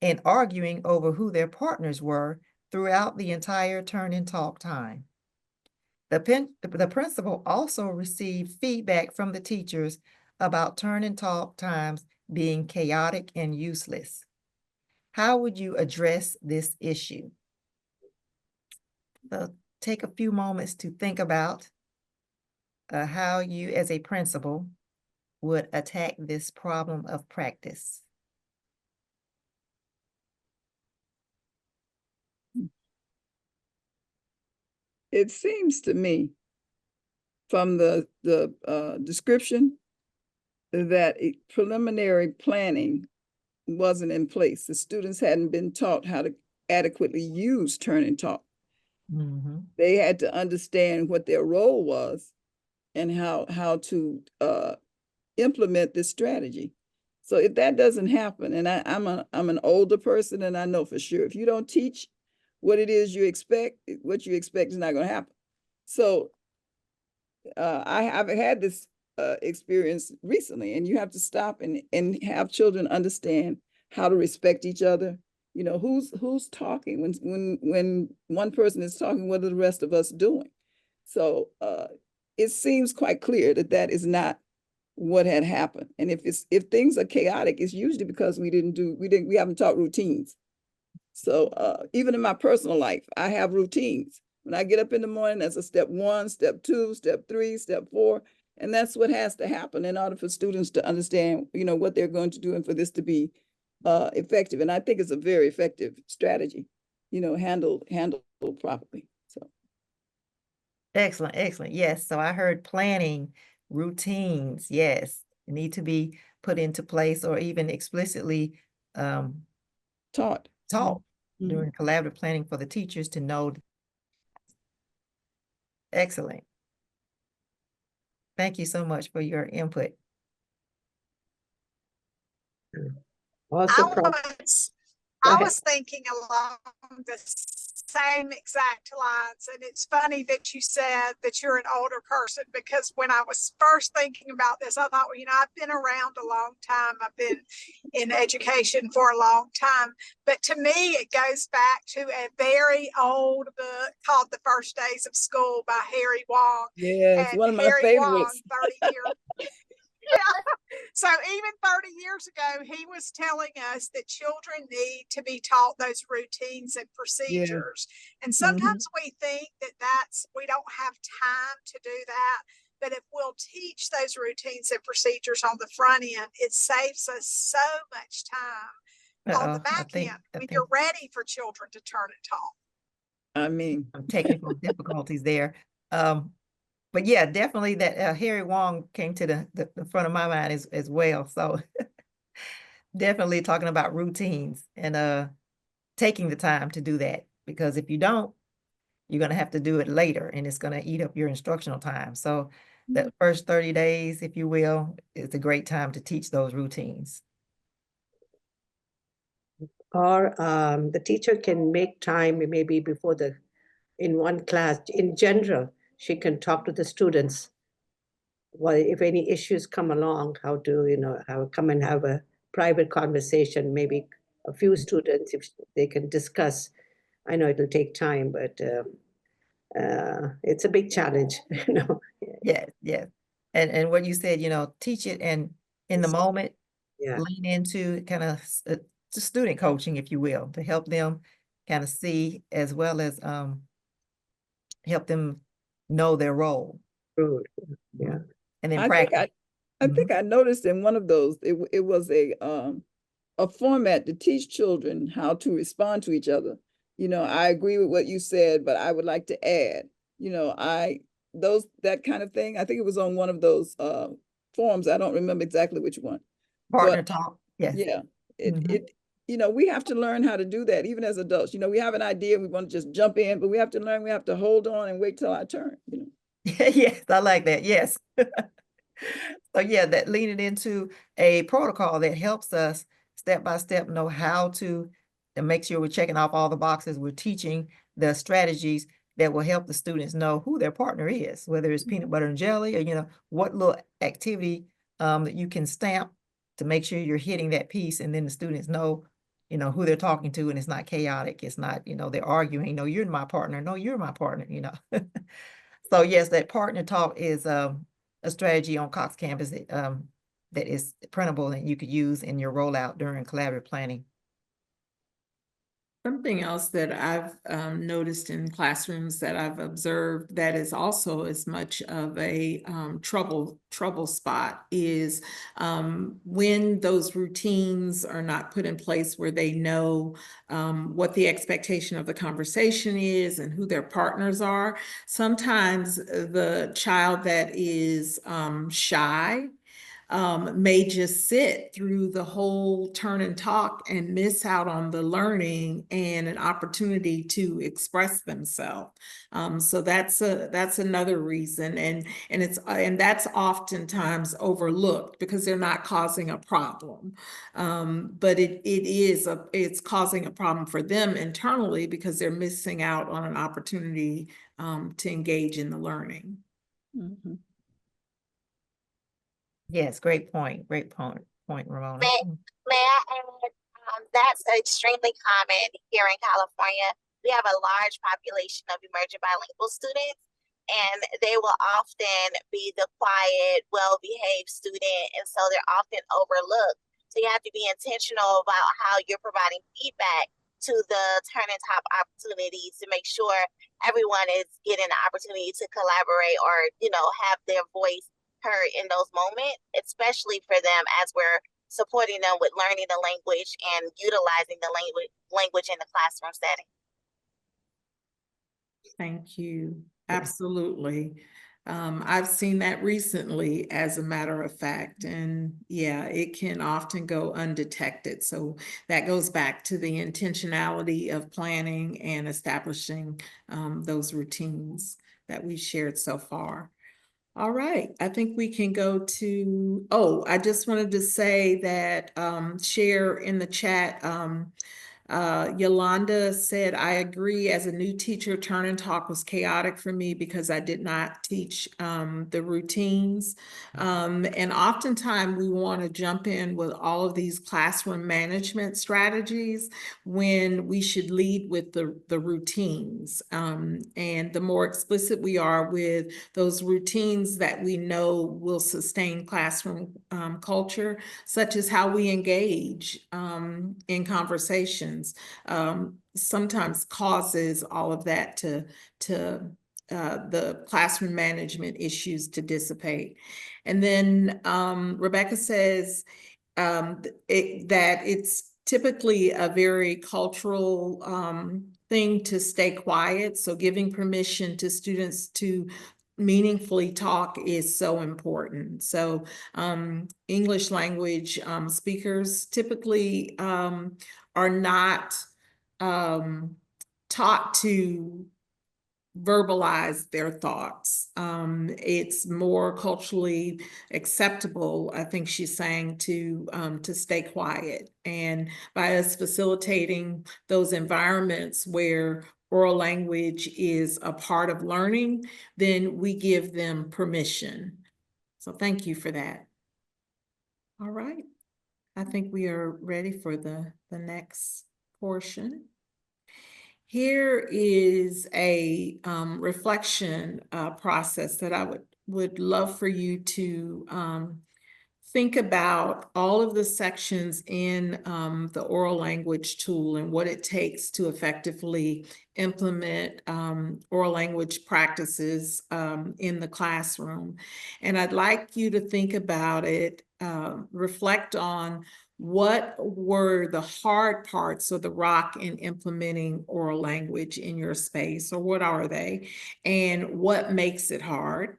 [SPEAKER 1] and arguing over who their partners were throughout the entire turn and talk time. The principal also received feedback from the teachers about turn and talk times being chaotic and useless. How would you address this issue? So take a few moments to think about how you as a principal would attack this problem of practice.
[SPEAKER 3] It seems to me from the description that preliminary planning wasn't in place. The students hadn't been taught how to adequately use turn and talk.
[SPEAKER 1] Mhm.
[SPEAKER 3] They had to understand what their role was and how to implement this strategy. So if that doesn't happen, and I'm an older person, and I know for sure if you don't teach what it is you expect, what you expect is not going to happen. So I've had this experience recently, and you have to stop and have children understand how to respect each other. You know, who's talking when one person is talking, what are the rest of us doing? So it seems quite clear that that is not what had happened. And if things are chaotic, it's usually because we haven't taught routines. So even in my personal life, I have routines. When I get up in the morning, that's a step 1, step 2, step 3, step 4. And that's what has to happen in order for students to understand, you know, what they're going to do and for this to be effective. And I think it's a very effective strategy, you know, handled properly. So.
[SPEAKER 1] Excellent, excellent. Yes. So I heard planning, routines, yes, need to be put into place or even explicitly
[SPEAKER 3] Taught.
[SPEAKER 1] during collaborative planning for the teachers to know. Excellent. Thank you so much for your input.
[SPEAKER 2] Also,
[SPEAKER 5] I was thinking along the same exact lines. And it's funny that you said that you're an older person, because when I was first thinking about this, I thought, well, you know, I've been around a long time. I've been in education for a long time. But to me, it goes back to a very old book called The First Days of School by Harry Wong.
[SPEAKER 3] Yes,
[SPEAKER 5] and
[SPEAKER 3] one of my
[SPEAKER 5] Harry
[SPEAKER 3] favorites.
[SPEAKER 5] Wong, 30 years. Yeah. So even 30 years ago, he was telling us that children need to be taught those routines and procedures. And sometimes we think that we don't have time to do that. But if we'll teach those routines and procedures on the front end, it saves us so much time on the back end when you're ready for children to turn and talk.
[SPEAKER 3] I mean,
[SPEAKER 1] Technical difficulties there. But yeah, definitely that Harry Wong came to the front of my mind as well. So definitely talking about routines and taking the time to do that, because if you don't, you're going to have to do it later and it's going to eat up your instructional time. So the first 30 days, if you will, is a great time to teach those routines.
[SPEAKER 2] or the teacher can make time maybe before in one class, in general, she can talk to the students. Well, if any issues come along, how to, come and have a private conversation, maybe a few students, if they can discuss. I know it'll take time, but it's a big challenge,
[SPEAKER 1] Yes, yes. And what you said, teach it and in the moment,
[SPEAKER 2] Yeah,
[SPEAKER 1] lean into kind of student coaching, if you will, to help them kind of see as well as help them know their role.
[SPEAKER 2] true. Yeah.
[SPEAKER 1] And then
[SPEAKER 3] I think
[SPEAKER 1] practice.
[SPEAKER 3] I think I noticed in one of those, it was a format to teach children how to respond to each other. I agree with what you said, but I would like to add, that kind of thing. I think it was on one of those forums. I don't remember exactly which one.
[SPEAKER 1] Partner
[SPEAKER 3] But
[SPEAKER 1] talk, yes.
[SPEAKER 3] yeah,
[SPEAKER 1] Mhm.
[SPEAKER 3] we have to learn how to do that even as adults. We have an idea, we want to just jump in, but we have to learn, we have to hold on and wait till our turn.
[SPEAKER 1] Yes, I like that, yes. So yeah, that leaning into a protocol that helps us step by step know how to and make sure we're checking off all the boxes. We're teaching the strategies that will help the students know who their partner is, whether it's peanut butter and jelly or what little activity that you can stamp to make sure you're hitting that piece, and then the students know who they're talking to, and it's not chaotic. It's not they're arguing. No, you're my partner. No, you're my partner. So yes, that partner talk is a strategy on Cox Campus that is printable and you could use in your rollout during collaborative planning.
[SPEAKER 8] Something else that I've noticed in classrooms that I've observed that is also as much of a trouble spot is when those routines are not put in place where they know what the expectation of the conversation is and who their partners are. Sometimes the child that is shy may just sit through the whole turn and talk and miss out on the learning and an opportunity to express themselves. So that's another reason, and that's oftentimes overlooked because they're not causing a problem, but it's causing a problem for them internally because they're missing out on an opportunity to engage in the learning.
[SPEAKER 3] Mhm.
[SPEAKER 1] Yes, great point, Ramona.
[SPEAKER 10] May I add, that's extremely common here in California. We have a large population of emerging bilingual students, and they will often be the quiet, well-behaved student, and so they're often overlooked. So you have to be intentional about how you're providing feedback to the turn and top opportunities to make sure everyone is getting the opportunity to collaborate or, have their voice heard in those moments, especially for them as we're supporting them with learning the language and utilizing the language in the classroom setting.
[SPEAKER 8] Thank you.
[SPEAKER 1] Yes.
[SPEAKER 8] Absolutely. I've seen that recently, as a matter of fact, and yeah, it can often go undetected. So that goes back to the intentionality of planning and establishing those routines that we've shared so far. All right, I think we can go to, I just wanted to say that share in the chat, Yolanda said, I agree, as a new teacher, turn and talk was chaotic for me because I did not teach the routines. And oftentimes we want to jump in with all of these classroom management strategies when we should lead with the routines. And the more explicit we are with those routines that we know will sustain classroom culture, such as how we engage in conversations, sometimes causes all of that to the classroom management issues to dissipate. And then Rebecca says that it's typically a very cultural thing to stay quiet. So giving permission to students to meaningfully talk is so important. So English language speakers typically are not taught to verbalize their thoughts. It's more culturally acceptable, I think she's saying, to stay quiet. And by us facilitating those environments where oral language is a part of learning, then we give them permission. So thank you for that. All right. I think we are ready for the next portion. Here is a reflection process that I would love for you to think about all of the sections in the oral language tool and what it takes to effectively implement oral language practices in the classroom. And I'd like you to think about it, reflect on what were the hard parts or the rock in implementing oral language in your space, or what are they, and what makes it hard?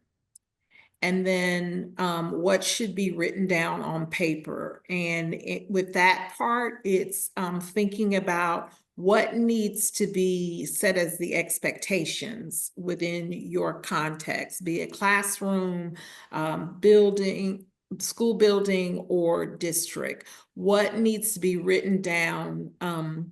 [SPEAKER 8] And then what should be written down on paper. And with that part, it's thinking about what needs to be set as the expectations within your context, be it classroom, building, school building, or district. What needs to be written down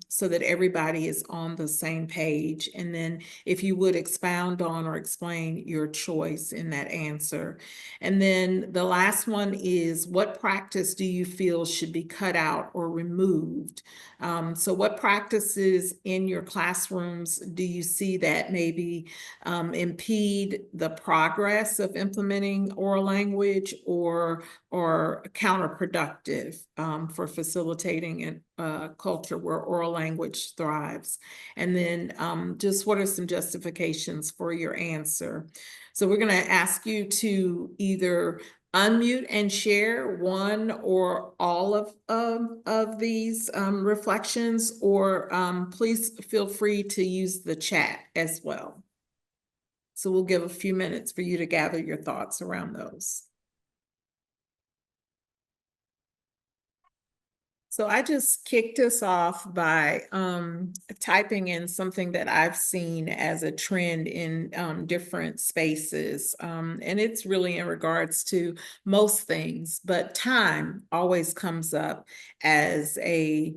[SPEAKER 8] so that everybody is on the same page? And then if you would expound on or explain your choice in that answer. And then the last one is, what practice do you feel should be cut out or removed? So what practices in your classrooms do you see that maybe impede the progress of implementing oral language, or counterproductive for facilitating a culture where oral language thrives? And then just what are some justifications for your answer? So we're going to ask you to either unmute and share one or all of these reflections, or please feel free to use the chat as well. So we'll give a few minutes for you to gather your thoughts around those. So I just kicked us off by typing in something that I've seen as a trend in different spaces. And it's really in regards to most things, but time always comes up as a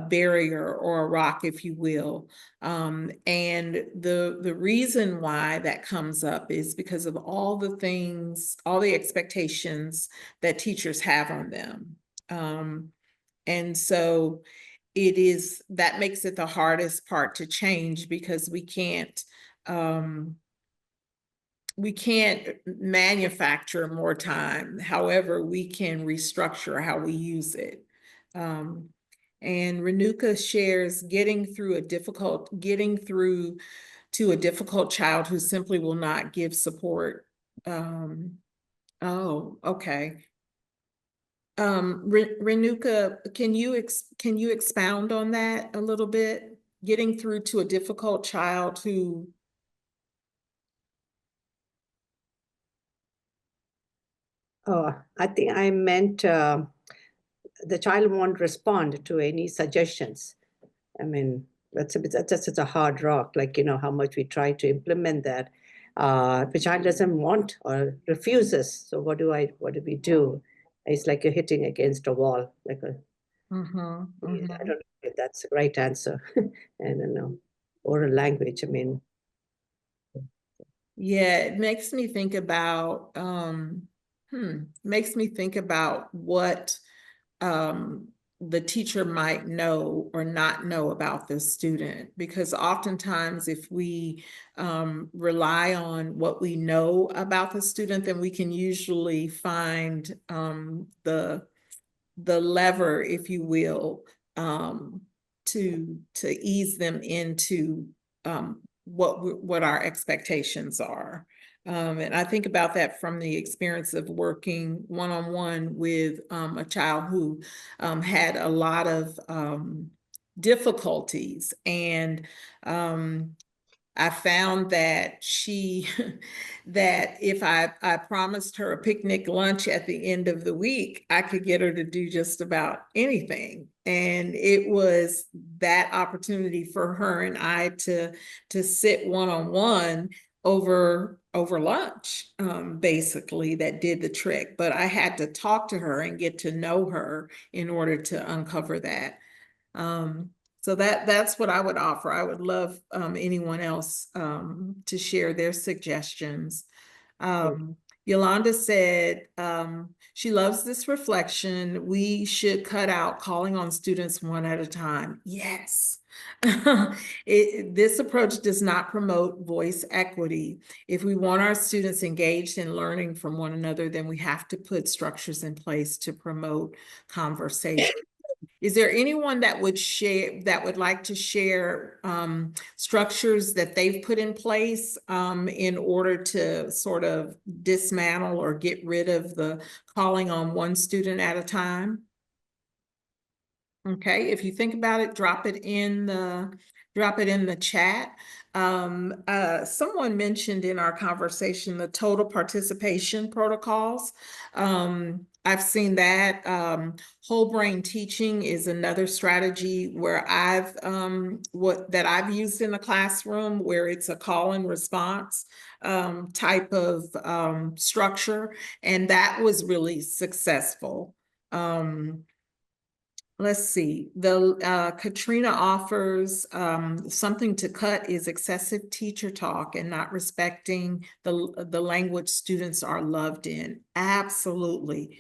[SPEAKER 8] barrier or a rock, if you will. And the reason why that comes up is because of all the things, all the expectations that teachers have on them. And so that makes it the hardest part to change, because we can't manufacture more time. However, we can restructure how we use it. And Renuka shares getting to a difficult child who simply will not give support. Oh, okay. Renuka, can you expound on that a little bit? Getting through to a difficult child who...
[SPEAKER 2] Oh, I think I meant the child won't respond to any suggestions. I mean, that's a hard rock, like, you know, how much we try to implement that. The child doesn't want or refuses. So what do we do? It's like you're hitting against a wall, like a... I don't know if that's the right answer. I don't know. Oral language, I mean.
[SPEAKER 8] Yeah, it makes me think about what the teacher might know or not know about the student, because oftentimes if we rely on what we know about the student, then we can usually find the lever, if you will, to ease them into what our expectations are. And I think about that from the experience of working one-on-one with a child who had a lot of difficulties. And I found that that if I promised her a picnic lunch at the end of the week, I could get her to do just about anything. And it was that opportunity for her and I to sit one-on-one over lunch, basically, that did the trick. But I had to talk to her and get to know her in order to uncover that. So that's what I would offer. I would love anyone else to share their suggestions. Yolanda said she loves this reflection. We should cut out calling on students one at a time. Yes. This approach does not promote voice equity. If we want our students engaged in learning from one another, then we have to put structures in place to promote conversation. Is there anyone that would like to share structures that they've put in place in order to sort of dismantle or get rid of the calling on one student at a time? Okay, if you think about it, drop it in the chat. Someone mentioned in our conversation the total participation protocols. I've seen that. Whole brain teaching is another strategy where I've used in the classroom, where it's a call and response type of structure, and that was really successful. Let's see, Katrina offers something to cut is excessive teacher talk and not respecting the language students are loved in. Absolutely.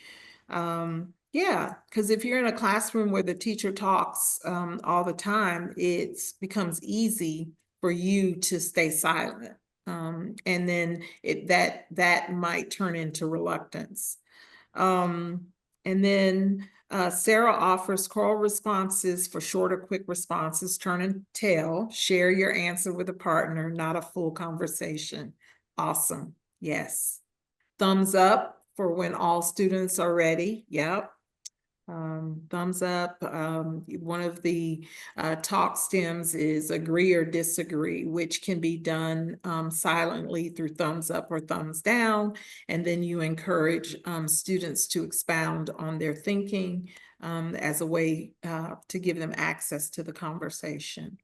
[SPEAKER 8] Yeah, because if you're in a classroom where the teacher talks all the time, it becomes easy for you to stay silent. And then that might turn into reluctance. And then Sarah offers call responses for shorter, quick responses, turn and tell, share your answer with a partner, not a full conversation. Awesome. Yes. Thumbs up for when all students are ready. Yep. Thumbs up. One of the talk stems is agree or disagree, which can be done silently through thumbs up or thumbs down. And then you encourage students to expound on their thinking as a way to give them access to the conversation.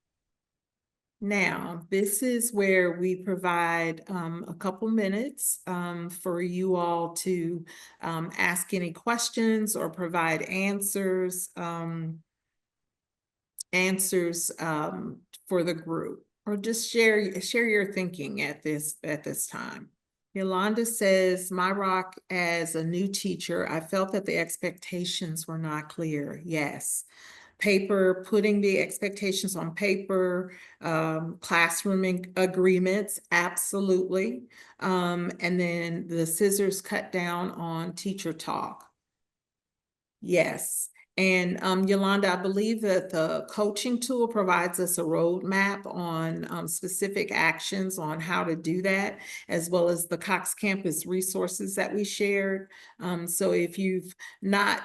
[SPEAKER 8] Now, this is where we provide a couple minutes for you all to ask any questions or provide answers for the group, or just share your thinking at this time. Yolanda says, my rock as a new teacher, I felt that the expectations were not clear. Yes. Paper, putting the expectations on paper, classroom agreements, absolutely. And then the scissors cut down on teacher talk. Yes. And Yolanda, I believe that the coaching tool provides us a roadmap on specific actions on how to do that, as well as the Cox Campus resources that we shared. So if you've not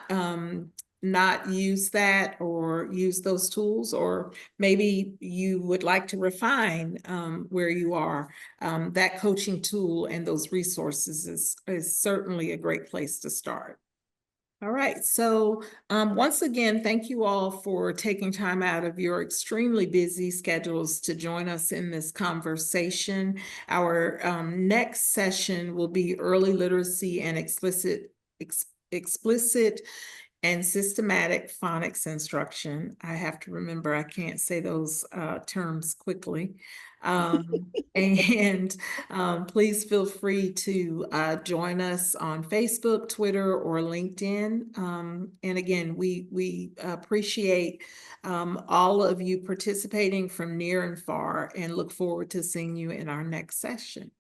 [SPEAKER 8] use that or use those tools, or maybe you would like to refine where you are, that coaching tool and those resources is certainly a great place to start. All right, so once again, thank you all for taking time out of your extremely busy schedules to join us in this conversation. Our next session will be early literacy and explicit and systematic phonics instruction. I have to remember, I can't say those terms quickly. And please feel free to join us on Facebook, Twitter, or LinkedIn. And again, we appreciate all of you participating from near and far, and look forward to seeing you in our next session.